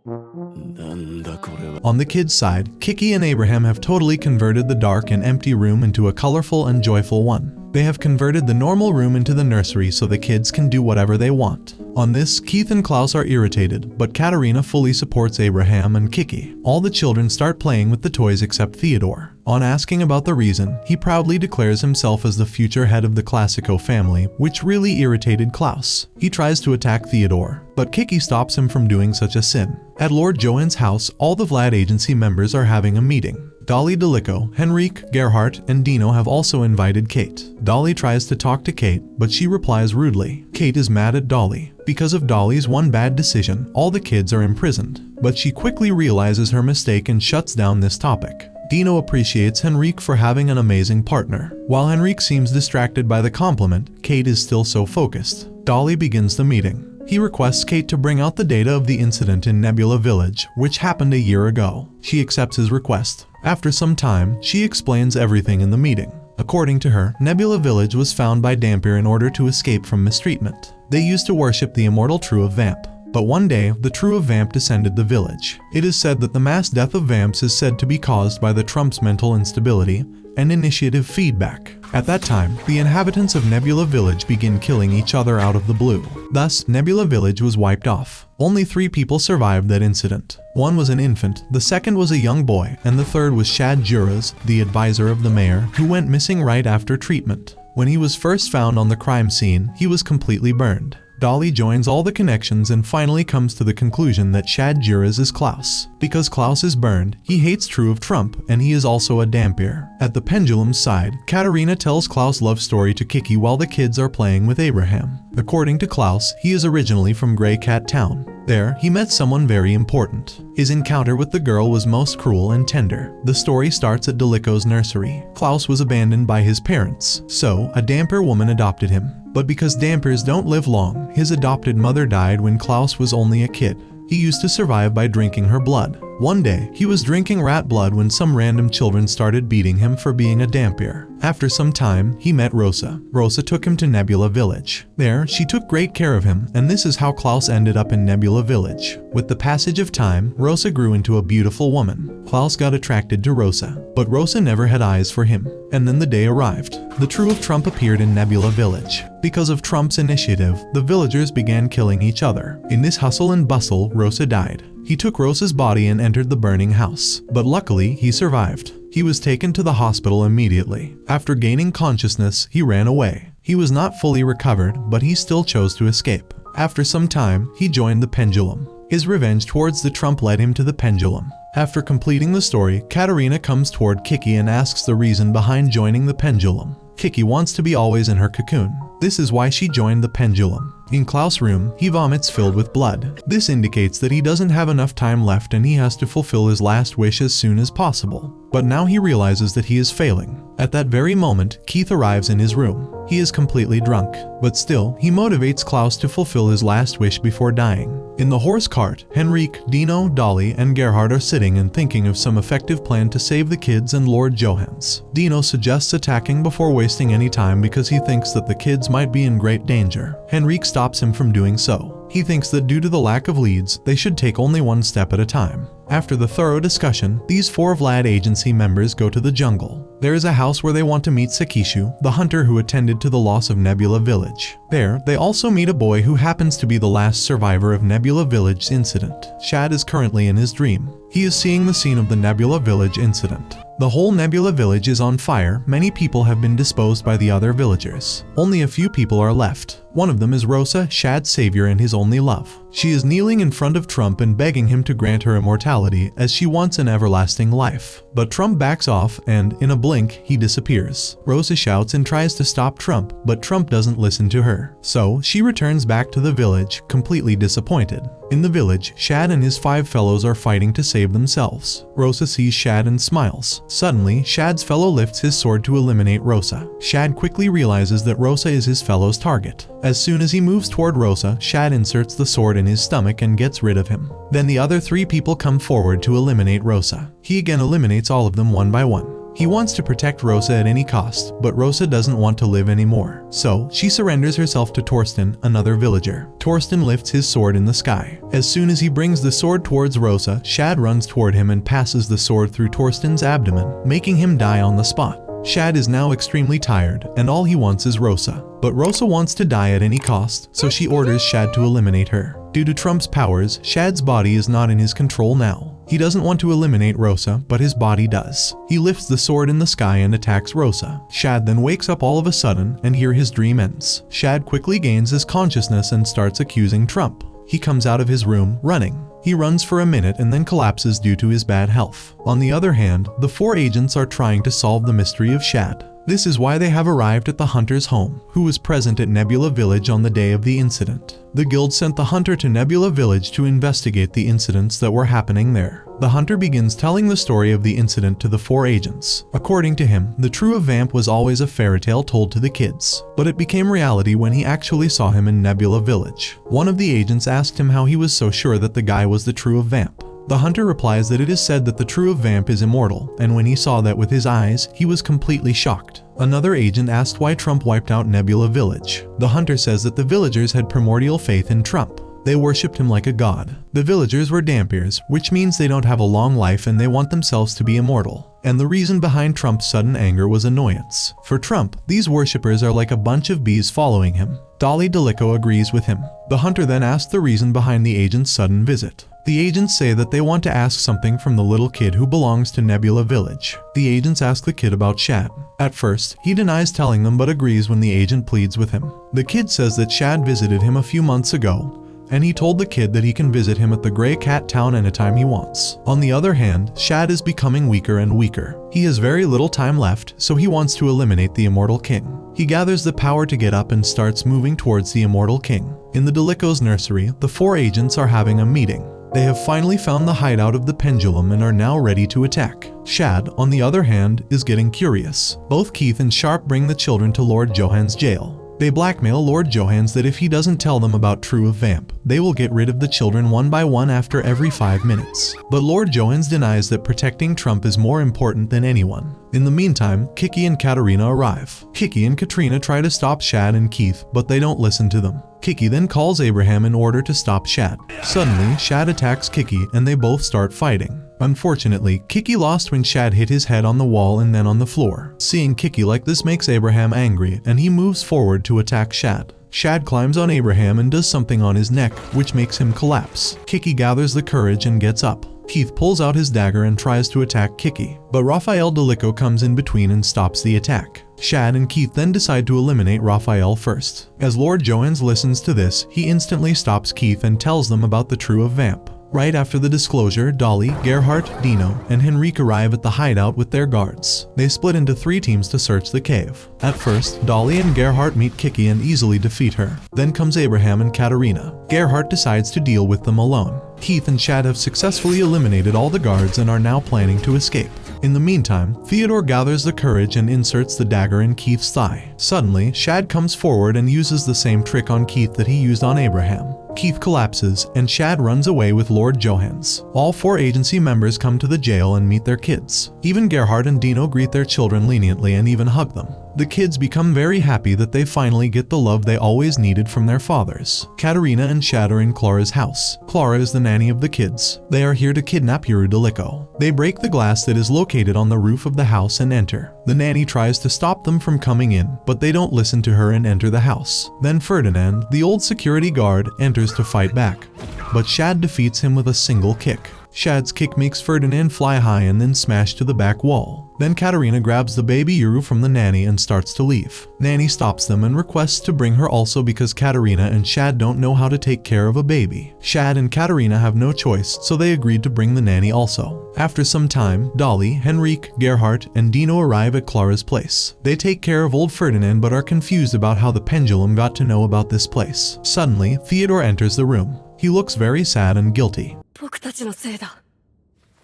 On the kids' side, Kiki and Abraham have totally converted the dark and empty room into a colorful and joyful one. They have converted the normal room into the nursery so the kids can do whatever they want. On this, Keith and Klaus are irritated, but Katerina fully supports Abraham and Kiki. All the children start playing with the toys except Theodore. On asking about the reason, he proudly declares himself as the future head of the Classico family, which really irritated Klaus. He tries to attack Theodore, but Kiki stops him from doing such a sin. At Lord Johans' house, all the Vlad agency members are having a meeting. Dali Delico, Henrique, Gerhardt, and Dino have also invited Kate. Dali tries to talk to Kate, but she replies rudely. Kate is mad at Dali. Because of Dali's one bad decision, all the kids are imprisoned. But she quickly realizes her mistake and shuts down this topic. Dino appreciates Henrique for having an amazing partner. While Henrique seems distracted by the compliment, Kate is still so focused. Dali begins the meeting. He requests Kate to bring out the data of the incident in Nebula Village, which happened a year ago. She accepts his request. After some time, she explains everything in the meeting. According to her, Nebula Village was found by Dampier in order to escape from mistreatment. They used to worship the immortal True of Vamp. But one day, the True of Vamp descended the village. It is said that the mass death of vamps is said to be caused by the Trump's mental instability and initiative feedback. At that time, the inhabitants of Nebula Village begin killing each other out of the blue. Thus, Nebula Village was wiped off. Only 3 people survived that incident. One was an infant, the second was a young boy, and the third was Shad Juras, the advisor of the mayor, who went missing right after treatment. When he was first found on the crime scene, he was completely burned. Dali joins all the connections and finally comes to the conclusion that Shad Juras is Klaus. Because Klaus is burned, he hates True of Trump, and he is also a Dampier. At the pendulum's side, Katerina tells Klaus' love story to Kiki while the kids are playing with Abraham. According to Klaus, he is originally from Grey Cat Town. There, he met someone very important. His encounter with the girl was most cruel and tender. The story starts at Delico's nursery. Klaus was abandoned by his parents, so a Dampier woman adopted him. But because Dampiers don't live long, his adopted mother died when Klaus was only a kid. He used to survive by drinking her blood. One day, he was drinking rat blood when some random children started beating him for being a Dampier. After some time, he met Rosa. Rosa took him to Nebula Village. There, she took great care of him, and this is how Klaus ended up in Nebula Village. With the passage of time, Rosa grew into a beautiful woman. Klaus got attracted to Rosa, but Rosa never had eyes for him. And then the day arrived. The True of Trump appeared in Nebula Village. Because of Trump's initiative, the villagers began killing each other. In this hustle and bustle, Rosa died. He took Rosa's body and entered the burning house, but luckily he survived. He was taken to the hospital immediately. After gaining consciousness, he ran away. He was not fully recovered, but he still chose to escape. After some time, he joined the pendulum. His revenge towards the Trump led him to the pendulum. After completing the story, Katerina comes toward Kiki and asks the reason behind joining the pendulum. Kiki wants to be always in her cocoon. This is why she joined the pendulum. In Klaus' room, he vomits filled with blood. This indicates that he doesn't have enough time left and he has to fulfill his last wish as soon as possible. But now he realizes that he is failing. At that very moment, Keith arrives in his room. He is completely drunk, but still, he motivates Klaus to fulfill his last wish before dying. In the horse cart, Henrique, Dino, Dali, and Gerhardt are sitting and thinking of some effective plan to save the kids and Lord Johans. Dino suggests attacking before wasting any time because he thinks that the kids might be in great danger. Henrique stops him from doing so. He thinks that due to the lack of leads, they should take only one step at a time. After the thorough discussion, these 4 Vlad agency members go to the jungle. There is a house where they want to meet Sakishu, the hunter who attended to the loss of Nebula Village. There, they also meet a boy who happens to be the last survivor of Nebula Village's incident. Shad is currently in his dream. He is seeing the scene of the Nebula Village incident. The whole Nebula Village is on fire. Many people have been disposed by the other villagers. Only a few people are left. One of them is Rosa, Shad's savior and his only love. She is kneeling in front of Trump and begging him to grant her immortality as she wants an everlasting life. But Trump backs off and, in a blink, he disappears. Rosa shouts and tries to stop Trump, but Trump doesn't listen to her. So, she returns back to the village, completely disappointed. In the village, Shad and his 5 fellows are fighting to save themselves. Rosa sees Shad and smiles. Suddenly, Shad's fellow lifts his sword to eliminate Rosa. Shad quickly realizes that Rosa is his fellow's target. As soon as he moves toward Rosa, Shad inserts the sword in his stomach and gets rid of him. Then the other 3 people come forward to eliminate Rosa. He again eliminates all of them one by one. He wants to protect Rosa at any cost, but Rosa doesn't want to live anymore. So, she surrenders herself to Torsten, another villager. Torsten lifts his sword in the sky. As soon as he brings the sword towards Rosa, Shad runs toward him and passes the sword through Torsten's abdomen, making him die on the spot. Shad is now extremely tired, and all he wants is Rosa. But Rosa wants to die at any cost, so she orders Shad to eliminate her. Due to Trump's powers, Shad's body is not in his control now. He doesn't want to eliminate Rosa, but his body does. He lifts the sword in the sky and attacks Rosa. Shad then wakes up all of a sudden, and here his dream ends. Shad quickly gains his consciousness and starts accusing Trump. He comes out of his room, running. He runs for a minute and then collapses due to his bad health. On the other hand, the 4 agents are trying to solve the mystery of Shad. This is why they have arrived at the hunter's home, who was present at Nebula Village on the day of the incident. The guild sent the hunter to Nebula Village to investigate the incidents that were happening there. The hunter begins telling the story of the incident to the 4 agents. According to him, the true of Vamp was always a fairy tale told to the kids, but it became reality when he actually saw him in Nebula Village. One of the agents asked him how he was so sure that the guy was the true of Vamp. The hunter replies that it is said that the true of Vamp is immortal, and when he saw that with his eyes, he was completely shocked. Another agent asked why Trump wiped out Nebula Village. The hunter says that the villagers had primordial faith in Trump. They worshipped him like a god. The villagers were Dampiers, which means they don't have a long life and they want themselves to be immortal. And the reason behind Trump's sudden anger was annoyance. For Trump, these worshippers are like a bunch of bees following him. Dali Delico agrees with him. The hunter then asks the reason behind the agent's sudden visit. The agents say that they want to ask something from the little kid who belongs to Nebula Village. The agents ask the kid about Shad. At first, he denies telling them but agrees when the agent pleads with him. The kid says that Shad visited him a few months ago, and he told the kid that he can visit him at the Grey Cat Town anytime he wants. On the other hand, Shad is becoming weaker and weaker. He has very little time left, so he wants to eliminate the Immortal King. He gathers the power to get up and starts moving towards the Immortal King. In the Delico's nursery, the 4 agents are having a meeting. They have finally found the hideout of the pendulum and are now ready to attack. Shad, on the other hand, is getting curious. Both Keith and Sharp bring the children to Lord Johan's jail. They blackmail Lord Johans that if he doesn't tell them about True of Vamp, they will get rid of the children one by one after every 5 minutes. But Lord Johans denies that protecting Trump is more important than anyone. In the meantime, Kiki and Katarina arrive. Kiki and Katrina try to stop Shad and Keith, but they don't listen to them. Kiki then calls Abraham in order to stop Shad. Suddenly, Shad attacks Kiki and they both start fighting. Unfortunately, Kiki lost when Shad hit his head on the wall and then on the floor. Seeing Kiki like this makes Abraham angry and he moves forward to attack Shad. Shad climbs on Abraham and does something on his neck, which makes him collapse. Kiki gathers the courage and gets up. Keith pulls out his dagger and tries to attack Kiki, but Raphael Delico comes in between and stops the attack. Shad and Keith then decide to eliminate Raphael first. As Lord Johans listens to this, he instantly stops Keith and tells them about the True of Vamp. Right after the disclosure, Dali, Gerhardt, Dino, and Henrique arrive at the hideout with their guards. They split into 3 teams to search the cave. At first, Dali and Gerhardt meet Kiki and easily defeat her. Then comes Abraham and Katarina. Gerhardt decides to deal with them alone. Keith and Shad have successfully eliminated all the guards and are now planning to escape. In the meantime, Theodore gathers the courage and inserts the dagger in Keith's thigh. Suddenly, Shad comes forward and uses the same trick on Keith that he used on Abraham. Keith collapses, and Shad runs away with Lord Johans. All 4 agency members come to the jail and meet their kids. Even Gerhardt and Dino greet their children leniently and even hug them. The kids become very happy that they finally get the love they always needed from their fathers. Katarina and Shad are in Clara's house. Clara is the nanny of the kids. They are here to kidnap Yuru Delico. They break the glass that is located on the roof of the house and enter. The nanny tries to stop them from coming in, but they don't listen to her and enter the house. Then Ferdinand, the old security guard, enters to fight back, but Shad defeats him with a single kick. Shad's kick makes Ferdinand fly high and then smash to the back wall. Then Katarina grabs the baby Yuru from the nanny and starts to leave. Nanny stops them and requests to bring her also because Katarina and Shad don't know how to take care of a baby. Shad and Katarina have no choice, so they agreed to bring the nanny also. After some time, Dali, Henrique, Gerhardt, and Dino arrive at Clara's place. They take care of old Ferdinand but are confused about how the pendulum got to know about this place. Suddenly, Theodore enters the room. He looks very sad and guilty. 僕たちのせいだ。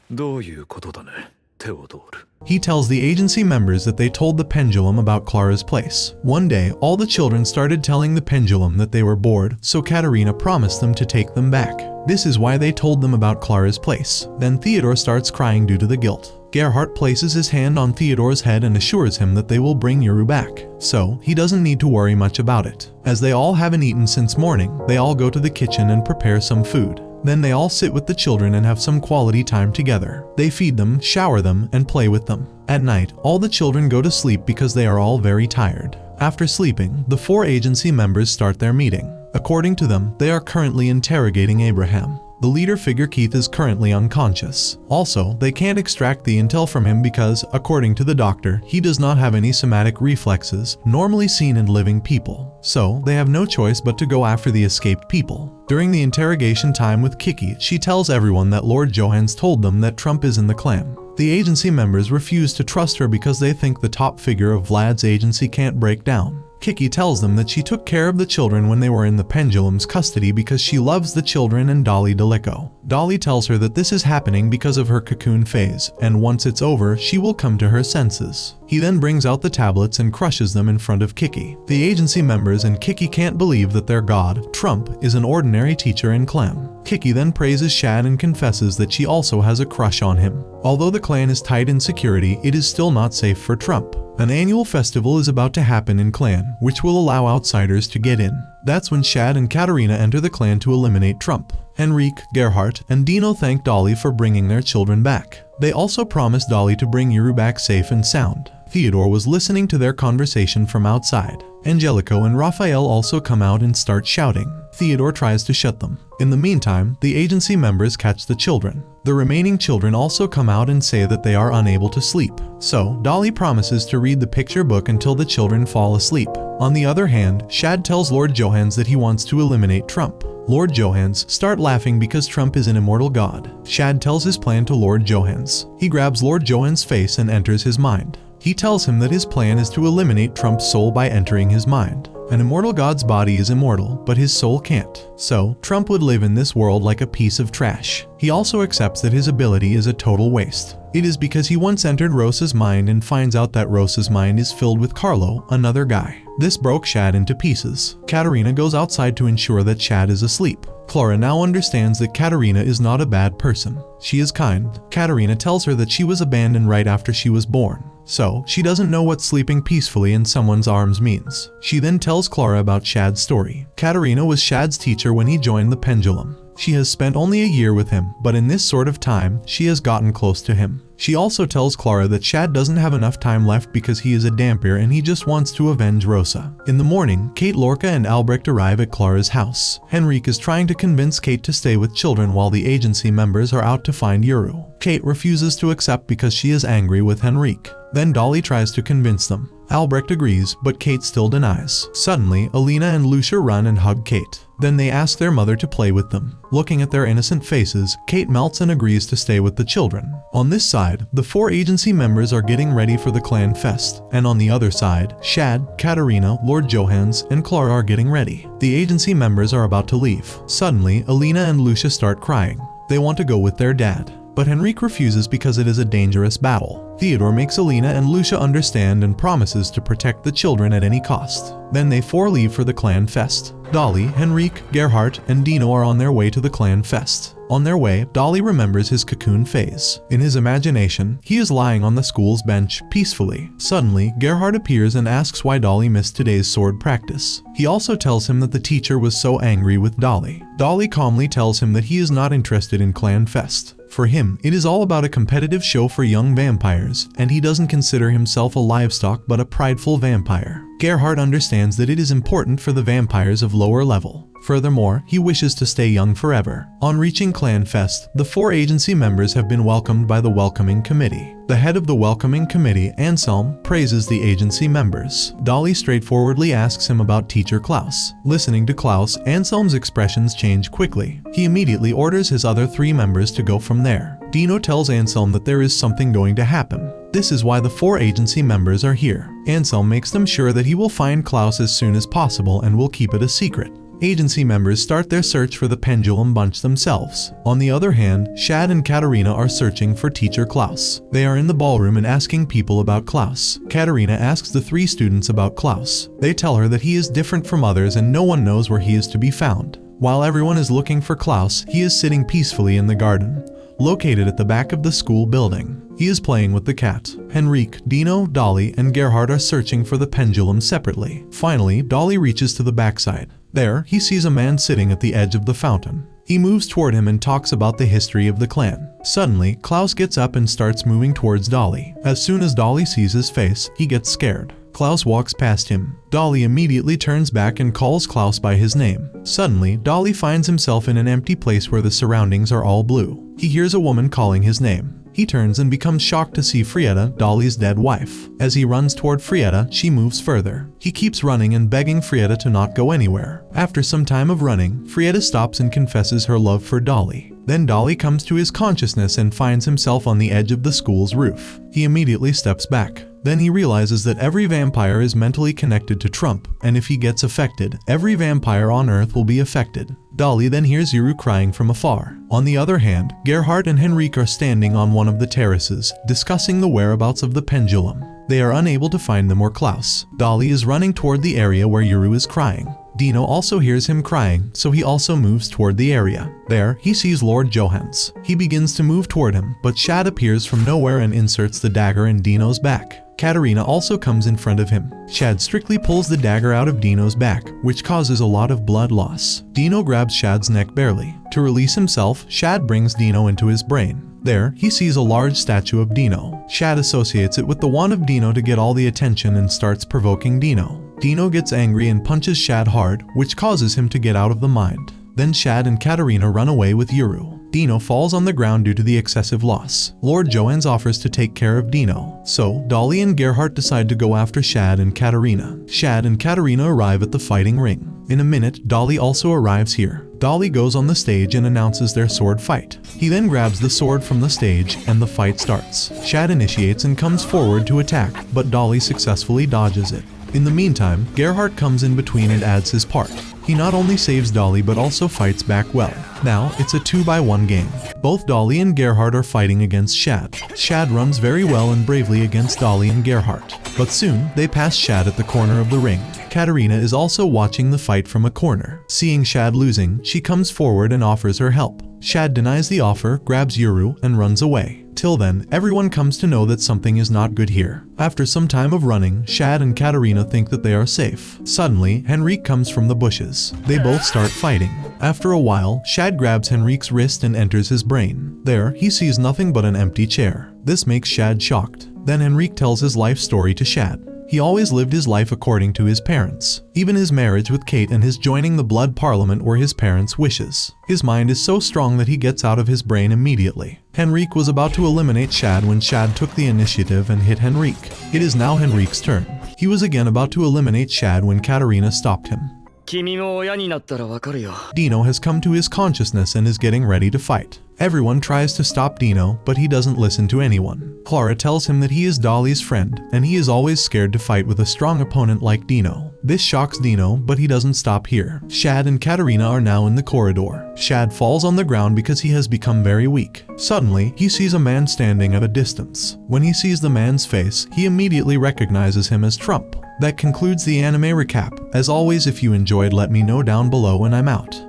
どういうことだね、テオドール。He tells the agency members that they told the pendulum about Clara's place. One day, all the children started telling the pendulum that they were bored, so Katerina promised them to take them back. This is why they told them about Clara's place. Then Theodore starts crying due to the guilt. Gerhardt places his hand on Theodore's head and assures him that they will bring Yuru back, so he doesn't need to worry much about it. As they all haven't eaten since morning, they all go to the kitchen and prepare some food. Then they all sit with the children and have some quality time together. They feed them, shower them, and play with them. At night, all the children go to sleep because they are all very tired. After sleeping, the 4 agency members start their meeting. According to them, they are currently interrogating Abraham. The leader figure Keith is currently unconscious. Also, they can't extract the intel from him because, according to the doctor, he does not have any somatic reflexes normally seen in living people. So, they have no choice but to go after the escaped people. During the interrogation time with Kiki, she tells everyone that Lord Johans told them that Trump is in the clan. The agency members refuse to trust her because they think the top figure of Vlad's agency can't break down. Kiki tells them that she took care of the children when they were in the pendulum's custody because she loves the children and Dali Delico. Dali tells her that this is happening because of her cocoon phase, and once it's over, she will come to her senses. He then brings out the tablets and crushes them in front of Kiki. The agency members and Kiki can't believe that their god, Trump, is an ordinary teacher in clan. Kiki then praises Shad and confesses that she also has a crush on him. Although the clan is tight in security, it is still not safe for Trump. An annual festival is about to happen in clan, which will allow outsiders to get in. That's when Shad and Katerina enter the clan to eliminate Trump. Henrique, Gerhardt, and Dino thank Dali for bringing their children back. They also promise Dali to bring Yuru back safe and sound. Theodore was listening to their conversation from outside. Angelico and Raphael also come out and start shouting. Theodore tries to shut them. In the meantime, the agency members catch the children. The remaining children also come out and say that they are unable to sleep. So, Dali promises to read the picture book until the children fall asleep. On the other hand, Shad tells Lord Johans that he wants to eliminate Trump. Lord Johans start laughing because Trump is an immortal god. Shad tells his plan to Lord Johans. He grabs Lord Johans' face and enters his mind. He tells him that his plan is to eliminate Trump's soul by entering his mind. An immortal god's body is immortal, but his soul can't. So, Trump would live in this world like a piece of trash. He also accepts that his ability is a total waste. It is because he once entered Rosa's mind and finds out that Rosa's mind is filled with Carlo, another guy. This broke Shad into pieces. Katerina goes outside to ensure that Shad is asleep. Clara now understands that Katerina is not a bad person. She is kind. Katerina tells her that she was abandoned right after she was born. So, she doesn't know what sleeping peacefully in someone's arms means. She then tells Clara about Shad's story. Katerina was Shad's teacher when he joined the pendulum. She has spent only a year with him, but in this sort of time, she has gotten close to him. She also tells Clara that Shad doesn't have enough time left because he is a dampier and he just wants to avenge Rosa. In the morning, Kate, Lorca, and Albrecht arrive at Clara's house. Henrique is trying to convince Kate to stay with children while the agency members are out to find Yuru. Kate refuses to accept because she is angry with Henrique. Then Dali tries to convince them. Albrecht agrees, but Kate still denies. Suddenly, Alina and Lucia run and hug Kate. Then they ask their mother to play with them. Looking at their innocent faces, Kate melts and agrees to stay with the children. On this side, the 4 agency members are getting ready for the clan fest, and on the other side, Shad, Katerina, Lord Johans, and Clara are getting ready. The agency members are about to leave. Suddenly, Alina and Lucia start crying. They want to go with their dad. But Henrique refuses because it is a dangerous battle. Theodore makes Alina and Lucia understand and promises to protect the children at any cost. Then they 4 leave for the clan fest. Dali, Henrique, Gerhardt, and Dino are on their way to the clan fest. On their way, Dali remembers his cocoon phase. In his imagination, he is lying on the school's bench peacefully. Suddenly, Gerhardt appears and asks why Dali missed today's sword practice. He also tells him that the teacher was so angry with Dali. Dali calmly tells him that he is not interested in clan fest. For him, it is all about a competitive show for young vampires, and he doesn't consider himself a livestock but a prideful vampire. Gerhardt understands that it is important for the vampires of lower level. Furthermore, he wishes to stay young forever. On reaching Clan Fest, the 4 agency members have been welcomed by the welcoming committee. The head of the welcoming committee, Anselm, praises the agency members. Dali straightforwardly asks him about teacher Klaus. Listening to Klaus, Anselm's expressions change quickly. He immediately orders his other 3 members to go from there. Dino tells Anselm that there is something going to happen. This is why the 4 agency members are here. Anselm makes them sure that he will find Klaus as soon as possible and will keep it a secret. Agency members start their search for the pendulum bunch themselves. On the other hand, Shad and Katarina are searching for teacher Klaus. They are in the ballroom and asking people about Klaus. Katarina asks the 3 students about Klaus. They tell her that he is different from others and no one knows where he is to be found. While everyone is looking for Klaus, he is sitting peacefully in the garden, located at the back of the school building. He is playing with the cat. Henrique, Dino, Dali, and Gerhard are searching for the pendulum separately. Finally, Dali reaches to the backside. There, he sees a man sitting at the edge of the fountain. He moves toward him and talks about the history of the clan. Suddenly, Klaus gets up and starts moving towards Dali. As soon as Dali sees his face, he gets scared. Klaus walks past him. Dali immediately turns back and calls Klaus by his name. Suddenly, Dali finds himself in an empty place where the surroundings are all blue. He hears a woman calling his name. He turns and becomes shocked to see Frieda, Dali's dead wife. As he runs toward Frieda, she moves further. He keeps running and begging Frieda to not go anywhere. After some time of running, Frieda stops and confesses her love for Dali. Then Dali comes to his consciousness and finds himself on the edge of the school's roof. He immediately steps back. Then he realizes that every vampire is mentally connected to Trump, and if he gets affected, every vampire on Earth will be affected. Dali then hears Yuru crying from afar. On the other hand, Gerhard and Henrique are standing on one of the terraces, discussing the whereabouts of the pendulum. They are unable to find them or Klaus. Dali is running toward the area where Yuru is crying. Dino also hears him crying, so he also moves toward the area. There, he sees Lord Johans. He begins to move toward him, but Shad appears from nowhere and inserts the dagger in Dino's back. Katarina also comes in front of him. Shad strictly pulls the dagger out of Dino's back, which causes a lot of blood loss. Dino grabs Shad's neck barely. To release himself, Shad brings Dino into his brain. There, he sees a large statue of Dino. Shad associates it with the wand of Dino to get all the attention and starts provoking Dino. Dino gets angry and punches Shad hard, which causes him to get out of the mind. Then Shad and Katarina run away with Yuru. Dino falls on the ground due to the excessive loss. Lord Johans offers to take care of Dino, so Dali and Gerhard decide to go after Shad and Katarina. Shad and Katarina arrive at the fighting ring. In a minute, Dali also arrives here. Dali goes on the stage and announces their sword fight. He then grabs the sword from the stage and the fight starts. Shad initiates and comes forward to attack, but Dali successfully dodges it. In the meantime, Gerhard comes in between and adds his part. He not only saves Dali but also fights back well. Now, it's a 2-by-1 game. Both Dali and Gerhard are fighting against Shad. Shad runs very well and bravely against Dali and Gerhard. But soon, they pass Shad at the corner of the ring. Katarina is also watching the fight from a corner. Seeing Shad losing, she comes forward and offers her help. Shad denies the offer, grabs Yuru, and runs away. Till then, everyone comes to know that something is not good here. After some time of running, Shad and Katarina think that they are safe. Suddenly, Henrique comes from the bushes. They both start fighting. After a while, Shad grabs Henrique's wrist and enters his brain. There, he sees nothing but an empty chair. This makes Shad shocked. Then Henrique tells his life story to Shad. He always lived his life according to his parents. Even his marriage with Kate and his joining the Blood Parliament were his parents' wishes. His mind is so strong that he gets out of his brain immediately. Henrique was about to eliminate Shad when Shad took the initiative and hit Henrique. It is now Henrique's turn. He was again about to eliminate Shad when Katarina stopped him. 君も親になったらわかるよ。 Dino has come to his consciousness and is getting ready to fight. Everyone tries to stop Dino, but he doesn't listen to anyone. Clara tells him that he is Dali's friend, and he is always scared to fight with a strong opponent like Dino. This shocks Dino, but he doesn't stop here. Shad and Katarina are now in the corridor. Shad falls on the ground because he has become very weak. Suddenly, he sees a man standing at a distance. When he sees the man's face, he immediately recognizes him as Trump. That concludes the anime recap. As always, if you enjoyed, let me know down below and I'm out.